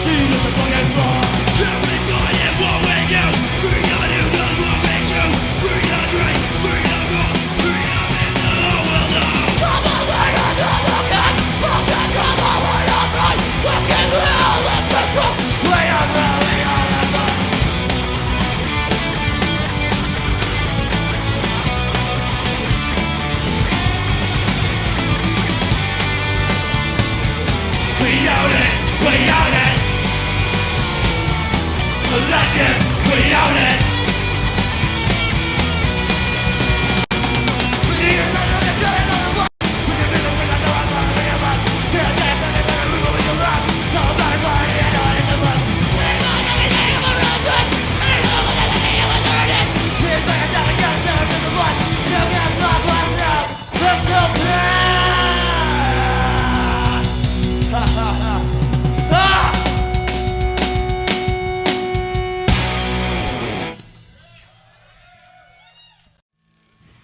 See, there's a fucking bar. Every guy and what we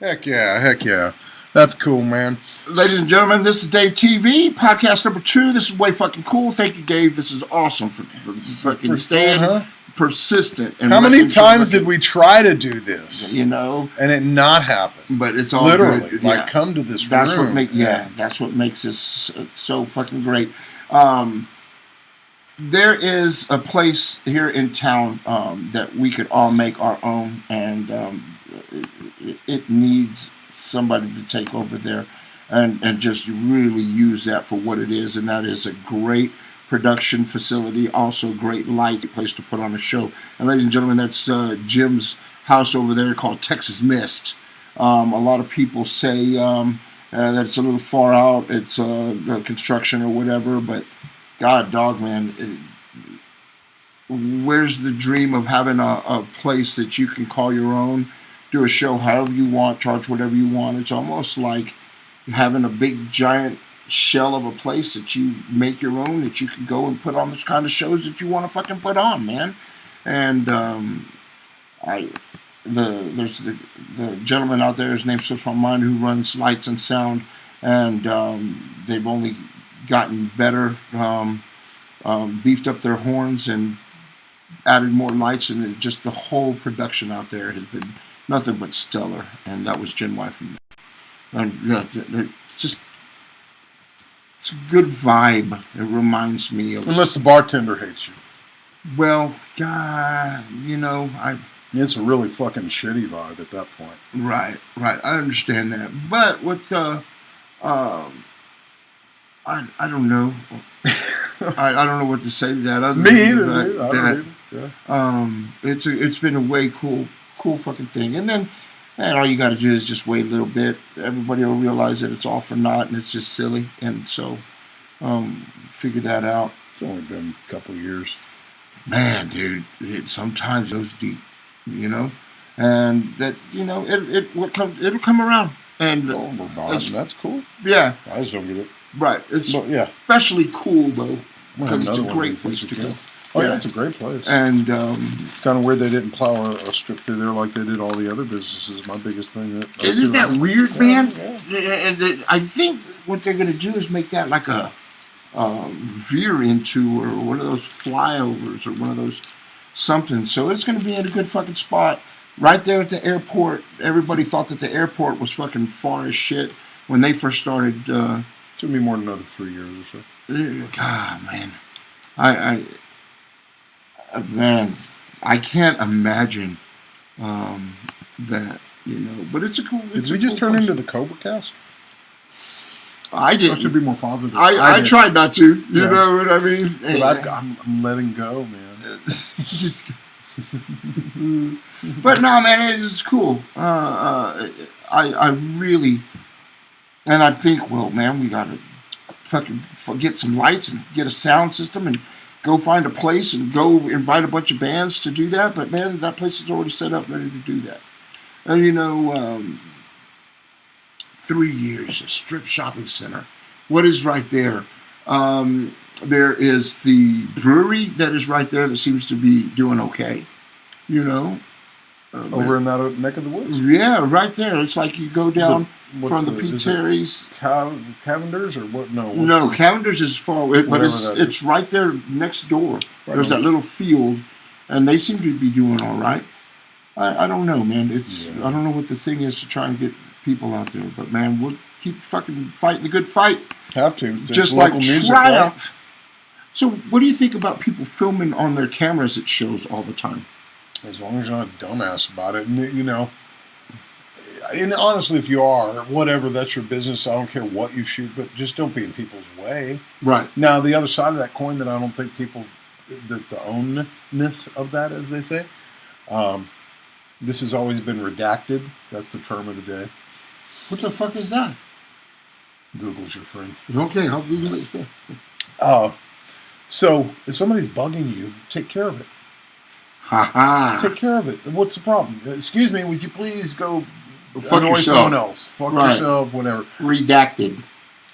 Heck yeah. That's cool, man. Ladies and gentlemen, this is DaveTV, podcast number 2. This is way fucking cool. Thank you, Dave. This is awesome for fucking staying persistent. And how many times did we try to do this? You know, and it not happen. But it's all literally good. like come to this room. That's what makes this so fucking great. There is a place here in town that we could all make our own, and it needs somebody to take over there and just really use that for what it is, and that is a great production facility, also great light place to put on a show. And ladies and gentlemen, that's Jim's house over there called Texas Mist. A lot of people say that it's a little far out, it's construction or whatever, but God dog, man, where's the dream of having a place that you can call your own, do a show however you want, charge whatever you want? It's almost like having a big giant shell of a place that you make your own, that you can go and put on the kind of shows that you want to fucking put on, man. And there's the gentleman out there, his name slips my mind, who runs lights and sound, and they've only gotten better, beefed up their horns and added more lights, and just the whole production out there has been nothing but stellar. And that was Gen Y from me. And it's a good vibe. It reminds me of, unless the bartender hates you. Well, God, you know, it's a really fucking shitty vibe at that point. Right. I understand that, but with I don't know. I don't know what to say to that. Me either. It's been a way cool fucking thing. And then, all you got to do is just wait a little bit. Everybody will realize that it's all for naught and it's just silly. And so, figure that out. It's only been a couple years. Man, dude, it sometimes goes deep, you know, and that, you know, it'll come around. And that's cool. Yeah, I just don't get it. Right. It's especially cool though, because it's a great place to go. Oh yeah, it's a great place. And it's kind of weird they didn't plow a strip through there like they did all the other businesses. My biggest thing. Isn't that weird, man? Yeah. And I think what they're going to do is make that like a veer into, or one of those flyovers, or one of those something. So it's going to be in a good fucking spot right there at the airport. Everybody thought that the airport was fucking far as shit when they first started. It's going to be more than another 3 years or so. God, man. Man, I can't imagine that, you know. But it's a cool. Did we just turn into the Cobra Cast? I did. I should be more positive. I tried not to. You know what I mean? But I'm letting go, man. But no, man, it's cool. I really, and I think, well, man, we gotta fucking get some lights and get a sound system and go find a place and go invite a bunch of bands to do that. But man, that place is already set up, ready to do that. And you know, 3 years, a strip shopping center. What is right there? There is the brewery that is right there that seems to be doing okay. You know, over in that neck of the woods. Yeah, right there. It's like you go down from the P. Terry's. Cavender's or what? No, Cavender's is far, but it's right there next door. Right. There's that little field, and they seem to be doing all right. I don't know, man. I don't know what the thing is to try and get people out there, but man, we'll keep fucking fighting the good fight. Have to. It's just like Triumph. Right? So, what do you think about people filming on their cameras at shows all the time? As long as you're not a dumbass about it, and, you know. And honestly, if you are, whatever, that's your business. I don't care what you shoot, but just don't be in people's way. Right. Now, the other side of that coin that I don't think people, the ownness of that, as they say, this has always been redacted. That's the term of the day. What the fuck is that? Google's your friend. Okay, I'll Google it. So, if somebody's bugging you, take care of it. Take care of it. What's the problem? Excuse me, would you please go annoy someone else? Fuck yourself, whatever. Redacted.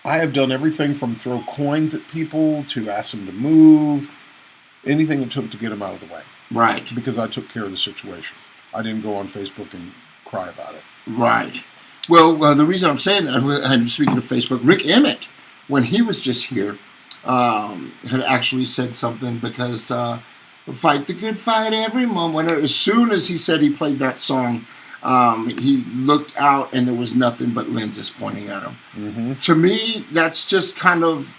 I have done everything from throw coins at people to ask them to move. Anything it took to get them out of the way. Right. Because I took care of the situation. I didn't go on Facebook and cry about it. Right. Well, the reason I'm saying that, I'm speaking of Facebook, Rick Emmett, when he was just here, had actually said something because fight the good fight every moment. As soon as he said he played that song, he looked out and there was nothing but lenses pointing at him. Mm-hmm. To me, that's just kind of,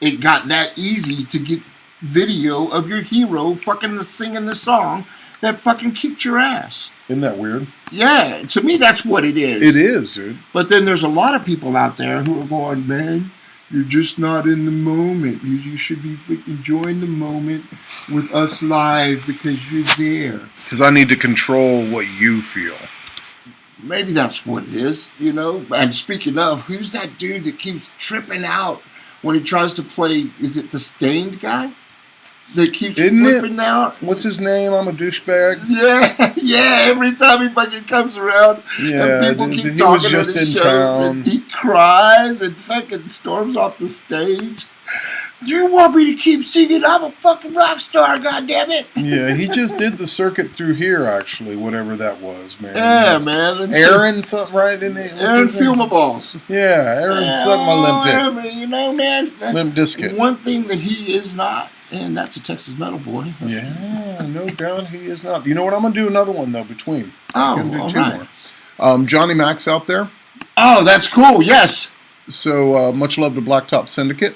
it got that easy to get video of your hero fucking singing the song that fucking kicked your ass. Isn't that weird? Yeah, to me, that's what it is. It is, dude. But then there's a lot of people out there who are going, man, you're just not in the moment. You should be enjoying the moment with us live because you're there. Because I need to control what you feel. Maybe that's what it is, you know? And speaking of, who's that dude that keeps tripping out when he tries to play, is it the Stained guy? That keeps flipping out. What's his name? I'm a douchebag. Yeah. Every time he fucking comes around, yeah, and people keep he talking was just at his in shows, town. and he cries and fucking storms off the stage. Do you want me to keep singing? I'm a fucking rock star, goddammit. Yeah, he just did the circuit through here, actually, whatever that was, man. Yeah, man. Aaron something, right? In it? Aaron Filmaballs. Yeah, Aaron sucked my limp dick. Aaron, you know, man. Limp Disket. One thing that he is not, and that's a Texas metal boy. Yeah, no doubt he is not. You know what? I'm going to do another one, though, between. Oh, I'm going to do all two more. Johnny Mac's out there. Oh, that's cool. Yes. So, much love to Blacktop Syndicate.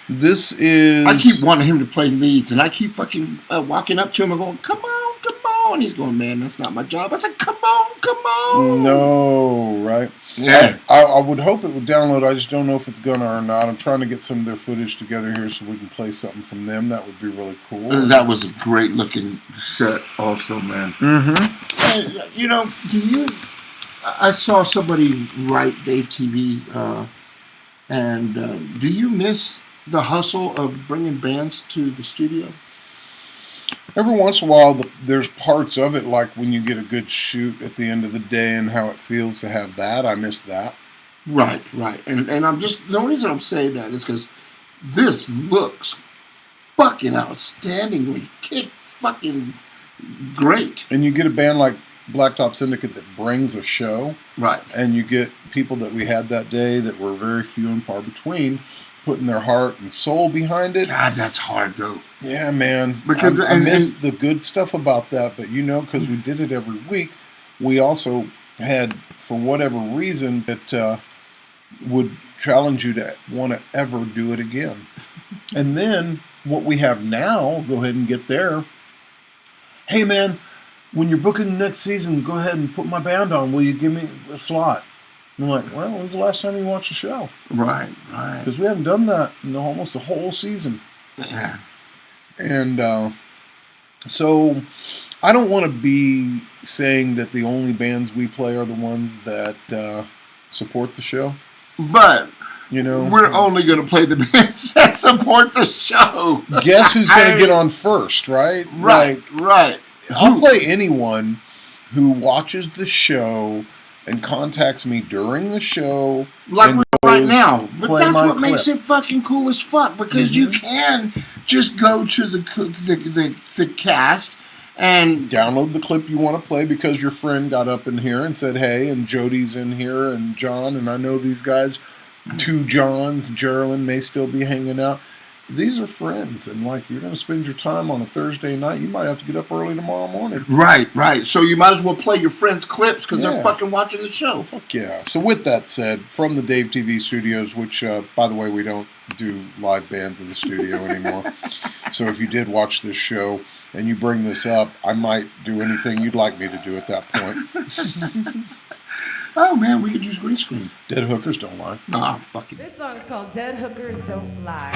This is... I keep wanting him to play leads, and I keep fucking walking up to him and going, come on, come on. He's going, man, that's not my job. I said, come on. No, right? Yeah. I would hope it would download. I just don't know if it's going to or not. I'm trying to get some of their footage together here so we can play something from them. That would be really cool. That was a great looking set also, man. Mm-hmm. You know, I saw somebody write DaveTV, and do you miss the hustle of bringing bands to the studio? Every once in a while, there's parts of it, like when you get a good shoot at the end of the day and how it feels to have that. I miss that. Right. And I'm just, the only reason I'm saying that is because this looks fucking outstandingly fucking great. And you get a band like Blacktop Syndicate that brings a show. Right. And you get people that we had that day that were very few and far between, putting their heart and soul behind it. God, that's hard, though. Yeah, man. Because I miss the good stuff about that, but because we did it every week, we also had, for whatever reason, that would challenge you to want to ever do it again. And then what we have now, go ahead and get there. Hey, man, when you're booking next season, go ahead and put my band on. Will you give me a slot? I'm like, well, when's the last time you watched a show? Right. Because we haven't done that in almost a whole season. Yeah. And so I don't want to be saying that the only bands we play are the ones that support the show. But we're only going to play the bands that support the show. Guess who's going to get on first, right? Right. I'll play anyone who watches the show and contacts me during the show. Like right now. But that's what clip. makes it fucking cool as fuck. Because you can just go to the cast and download the clip you want to play because your friend got up in here and said, hey, and Jody's in here and John, and I know these guys, 2 Johns, Geraldine may still be hanging out. These are friends, and you're going to spend your time on a Thursday night. You might have to get up early tomorrow morning. Right. So you might as well play your friends' clips because they're fucking watching the show. Fuck yeah. So with that said, from the DaveTV studios, which, by the way, we don't do live bands in the studio anymore. So if you did watch this show and you bring this up, I might do anything you'd like me to do at that point. Oh, man, we could use green screen. Dead Hookers Don't Lie. Nah, fuck it. This song is called Dead Hookers Don't Lie.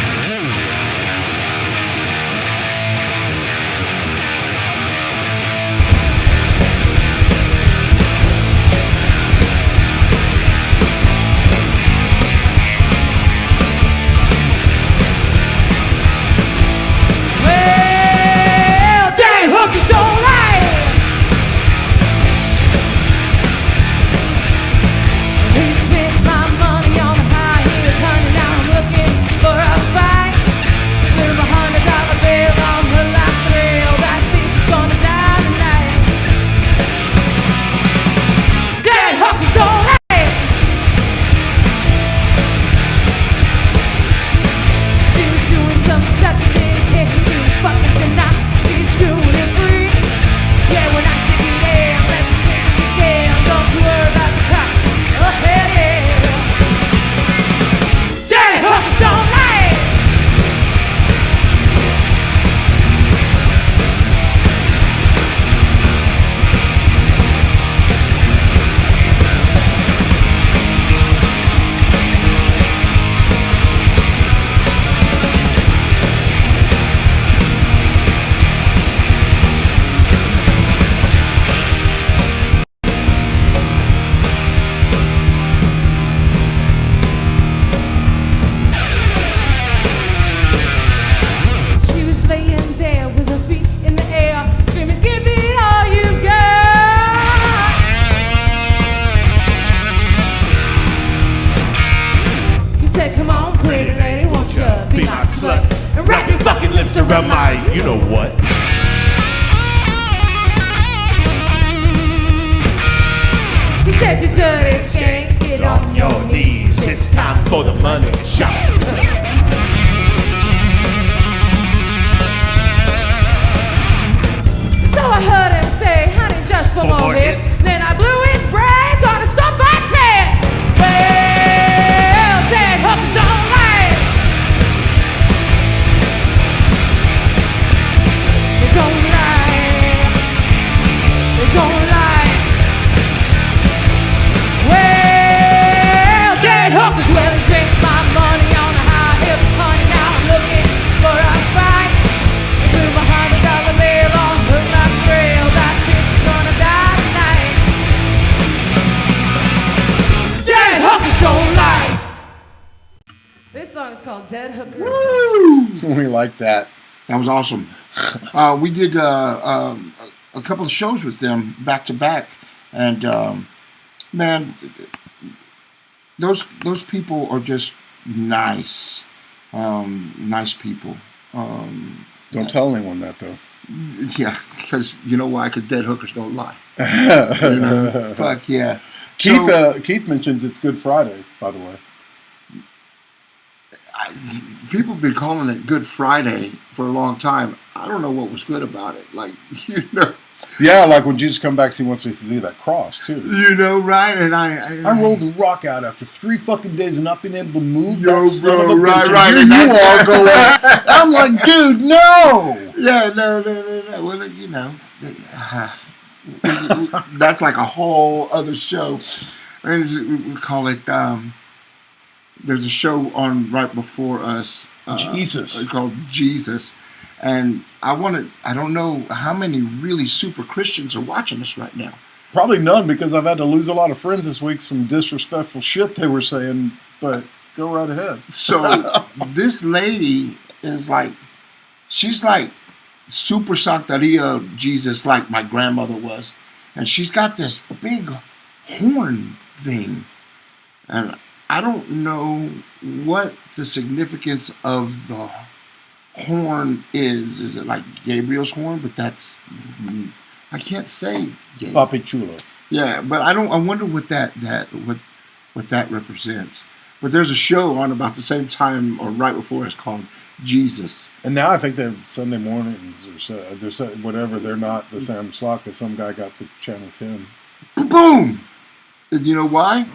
Well, dead hookers don't lie. He spent my money on high heels, honey. Now I'm looking for a fight. They're my Said you dirty skank, get on your knees. It's time for the money shot. So I heard him say, honey, just for more hits. Then I blew his brains on a stump by tits. Well, dead hookers don't lie. They don't lie. They don't lie. Well, dead hookers will spend my money on a high hip honey. Now I'm looking for a fight. Put my $100 bill on, put my thrill. That bitch is gonna die tonight. Dead hookers don't lie. This song is called Dead Hookers. Woo! We like that. That was awesome. We did a couple of shows with them back to back, and man, those people are just nice, nice people. Don't tell anyone that though. Yeah, because you know why? Because dead hookers don't lie. You know? Fuck yeah. Keith mentions it's Good Friday, by the way. People have been calling it Good Friday for a long time. I don't know what was good about it. Like, you know. Yeah, like when Jesus come back, he wants to see that cross too. You know, right? And I rolled the rock out after 3 fucking days of not being able to move. Yo, that son bro, of a right, bitch. right. And here you are going. I'm like, dude, no. Yeah, no. Well, you know, that's like a whole other show. We call it. There's a show on right before us. Jesus. Called Jesus. And I don't know how many really super Christians are watching us right now. Probably none, because I've had to lose a lot of friends this week. Some disrespectful shit they were saying, but go right ahead. So this lady is like, she's like super Santeria Jesus, like my grandmother was. And she's got this big horn thing. And I don't know what the significance of the horn is. Is it like Gabriel's horn? But that's, I can't say Gabriel. Papi Chulo. Yeah, but I wonder what that represents. But there's a show on about the same time or right before it's called Jesus. And now I think they're Sunday mornings or they're whatever. They're not the same slot because some guy got the channel 10. Boom! And you know why?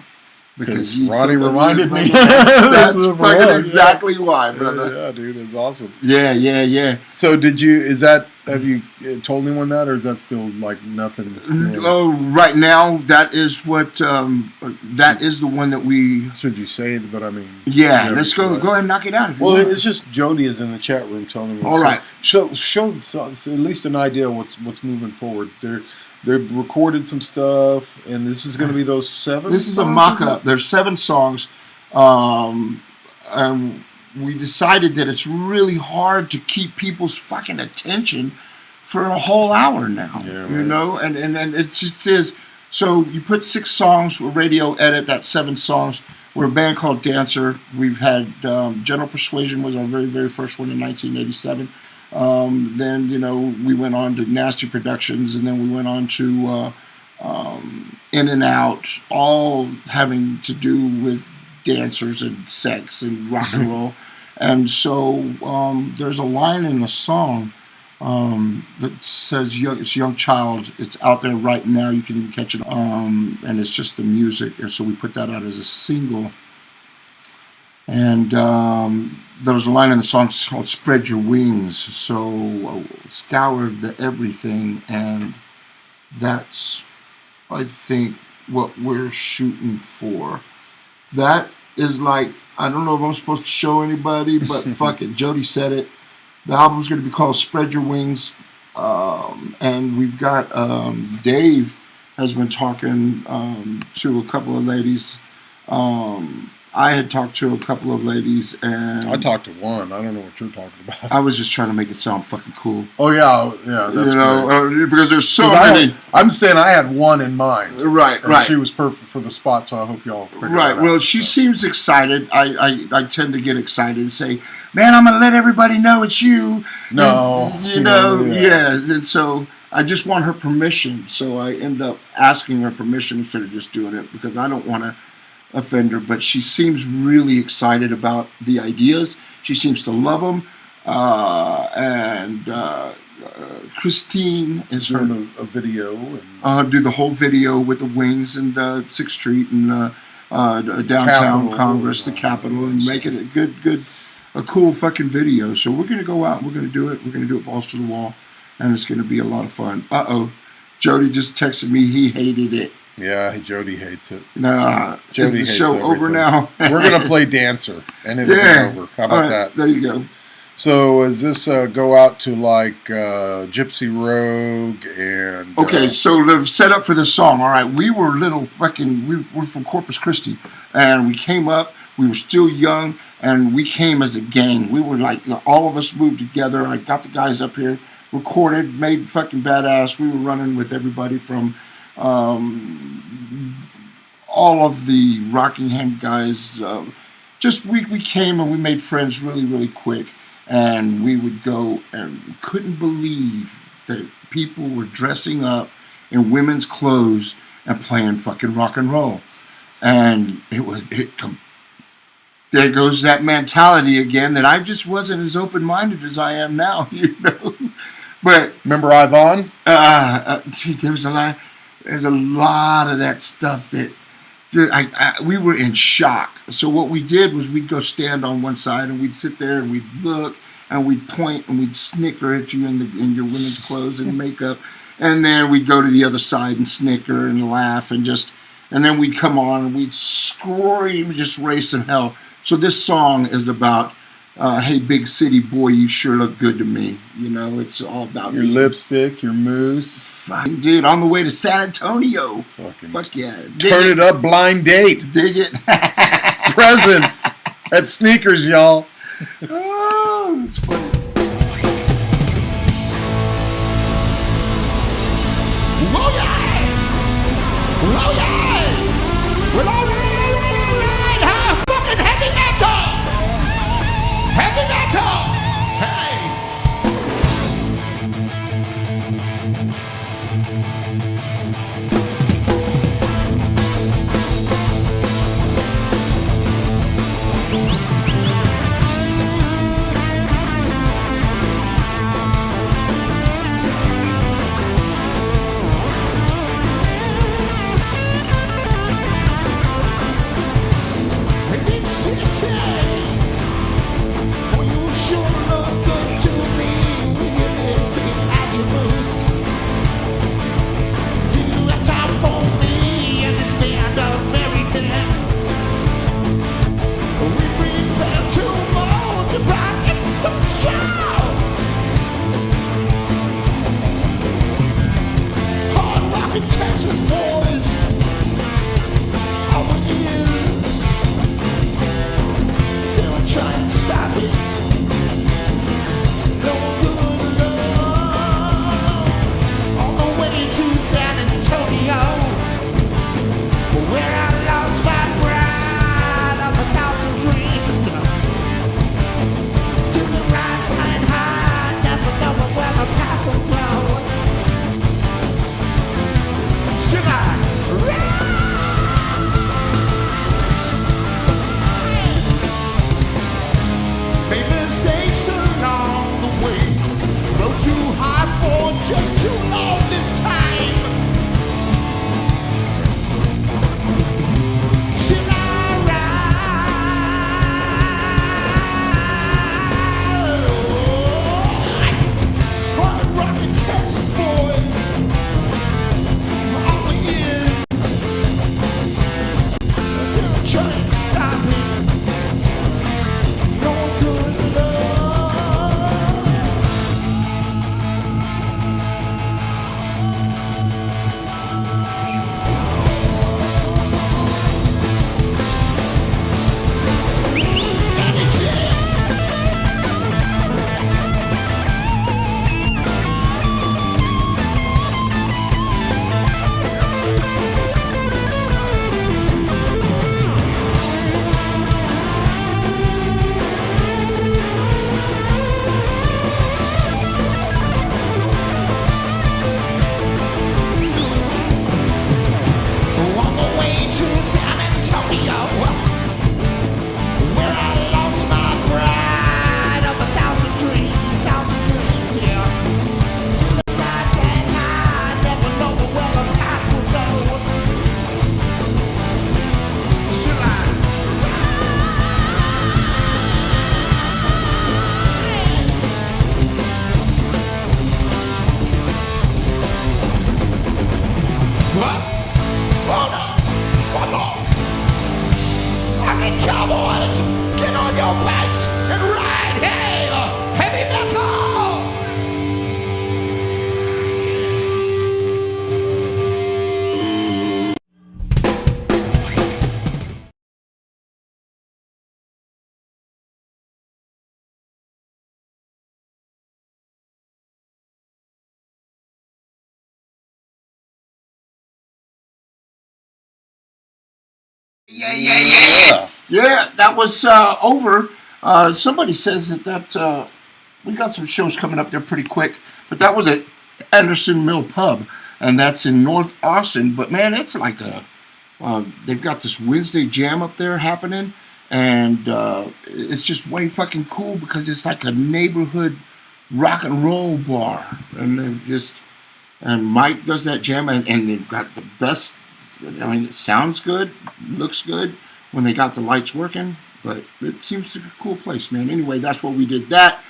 Because Ronnie reminded me. That's fucking exactly why, brother. Yeah, dude, it's awesome. Yeah. So have you told anyone that, or is that still like nothing? Oh, right now, that is what, that is the one that we... Should you say it, but I mean... Yeah, let's go ahead and knock it out. Well, it's just Jody is in the chat room telling me. All right. Show at least an idea of what's moving forward. They recorded some stuff, and this is going to be those 7 This is a songs, mock-up. There's 7 songs. And we decided that it's really hard to keep people's fucking attention for a whole hour now. Yeah, right. You know? And it just is. So you put 6 songs, we're radio edit, that's 7 songs. We're a band called Dancer. We've had General Persuasion was our very, very first one in 1987. Then, you know, we went on to Nasty Productions, and then we went on to In and Out, all having to do with dancers and sex and rock and roll. And so there's a line in the song that says, it's Young Child. It's out there right now. You can even catch it. And it's just the music. And so we put that out as a single. And there was a line in the song called Spread Your Wings. So scoured the everything, and that's, I think, what we're shooting for. That is like, I don't know if I'm supposed to show anybody, but fuck it, Jody said it. The album's going to be called Spread Your Wings, and we've got Dave has been talking to a couple of ladies. I had talked to a couple of ladies, and I talked to one. I don't know what you're talking about. I was just trying to make it sound fucking cool. Oh yeah, that's great. Because there's so many. I'm saying I had one in mind. Right. She was perfect for the spot, so I hope y'all figure it out. Well, she seems excited. I tend to get excited and say, "Man, I'm gonna let everybody know it's you." No, And, you know, yeah. And so I just want her permission, so I end up asking her permission instead of just doing it because I don't want to offend her. But she seems really excited about the ideas. She seems to love them. Christine is doing a video. Do the whole video with the wings and 6th Street and downtown Capitol, Congress, the Capitol, and make it a cool fucking video. So we're going to go out and we're going to do it. We're going to do it balls to the wall. And it's going to be a lot of fun. Jody just texted me. He hated it. Yeah, Jody hates it. Nah, Jody is the hates show everything. over now? We're going to play Dancer, and it'll be over. How about that? There you go. So, is this go out to like Gypsy Rogue and... Okay, so the setup for this song. All right, we were we're from Corpus Christi, and we came up. We were still young, and we came as a gang. We were like, all of us moved together. I got the guys up here, recorded, made fucking badass. We were running with everybody from all of the Rockingham guys. We came and we made friends really, really quick. And we would go and couldn't believe that people were dressing up in women's clothes and playing fucking rock and roll. And there goes that mentality again that I just wasn't as open-minded as I am now, you know. But remember Yvonne? See, there's a lot of that stuff that we were in shock. So what we did was we'd go stand on one side and we'd sit there and we'd look and we'd point and we'd snicker at you in your women's clothes and makeup, and then we'd go to the other side and snicker and laugh and then we'd come on and we'd scream, just racing hell. So this song is about, hey, big city boy, you sure look good to me. You know, it's all about your lipstick, your mousse. Fucking dude, on the way to San Antonio. Fuck yeah. Turn it up, blind date. Dig it. Presents at Sneakers, y'all. Oh, it's funny. Oh yeah! Oh yeah! Well, all right, huh? Fucking heavy metal! Heavy metal! Hold on. One more. Okay, cowboys, get on your bikes and ride. Hey, heavy metal. Yeah, that was over. Somebody says that we got some shows coming up there pretty quick, but that was at Anderson Mill Pub, and that's in North Austin. But man, it's like they've got this Wednesday jam up there happening, and it's just way fucking cool because it's like a neighborhood rock and roll bar, and Mike does that jam, and they've got the best. I mean, it sounds good, looks good when they got the lights working, but it seems to be a cool place, man. Anyway, that's what we did that.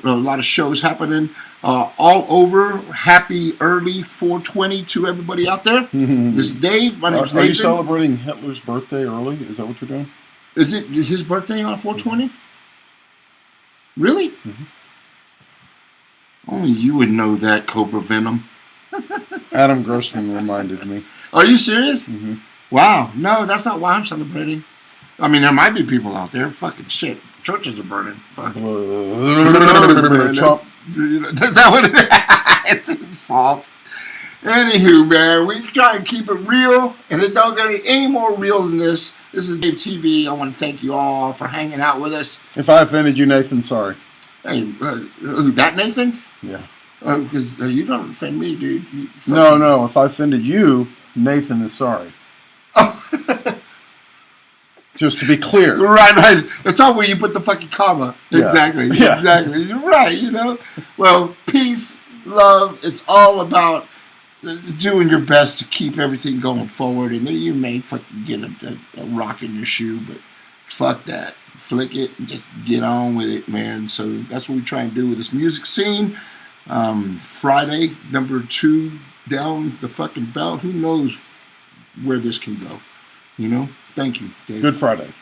A lot of shows happening all over. Happy early 420 to everybody out there. This is Dave. My name's Nathan. Are you celebrating Hitler's birthday early? Is that what you're doing? Is it his birthday on 420? Really? Only you would know that, Cobra Venom. Adam Grossman reminded me. Are you serious? Wow. No, that's not why I'm celebrating. I mean, there might be people out there. Fucking shit. Churches are burning. Fuck. Trump. That's that what it is? It's his fault. Anywho, man, we try and keep it real, and it don't get any more real than this. This is DaveTV. I want to thank you all for hanging out with us. If I offended you, Nathan, sorry. Hey, that Nathan? Yeah. Because you don't offend me, dude. No. If I offended you, Nathan is sorry. Just to be clear. Right. It's all where you put the fucking comma. Yeah. Exactly. Yeah. Exactly. You're right, you know. Well, peace, love. It's all about doing your best to keep everything going forward. And then you may fucking get a rock in your shoe, but fuck that. Flick it and just get on with it, man. So that's what we try and do with this music scene. Friday, number 2 down the fucking belt. Who knows where this can go? You know? Thank you, Dave. Good Friday.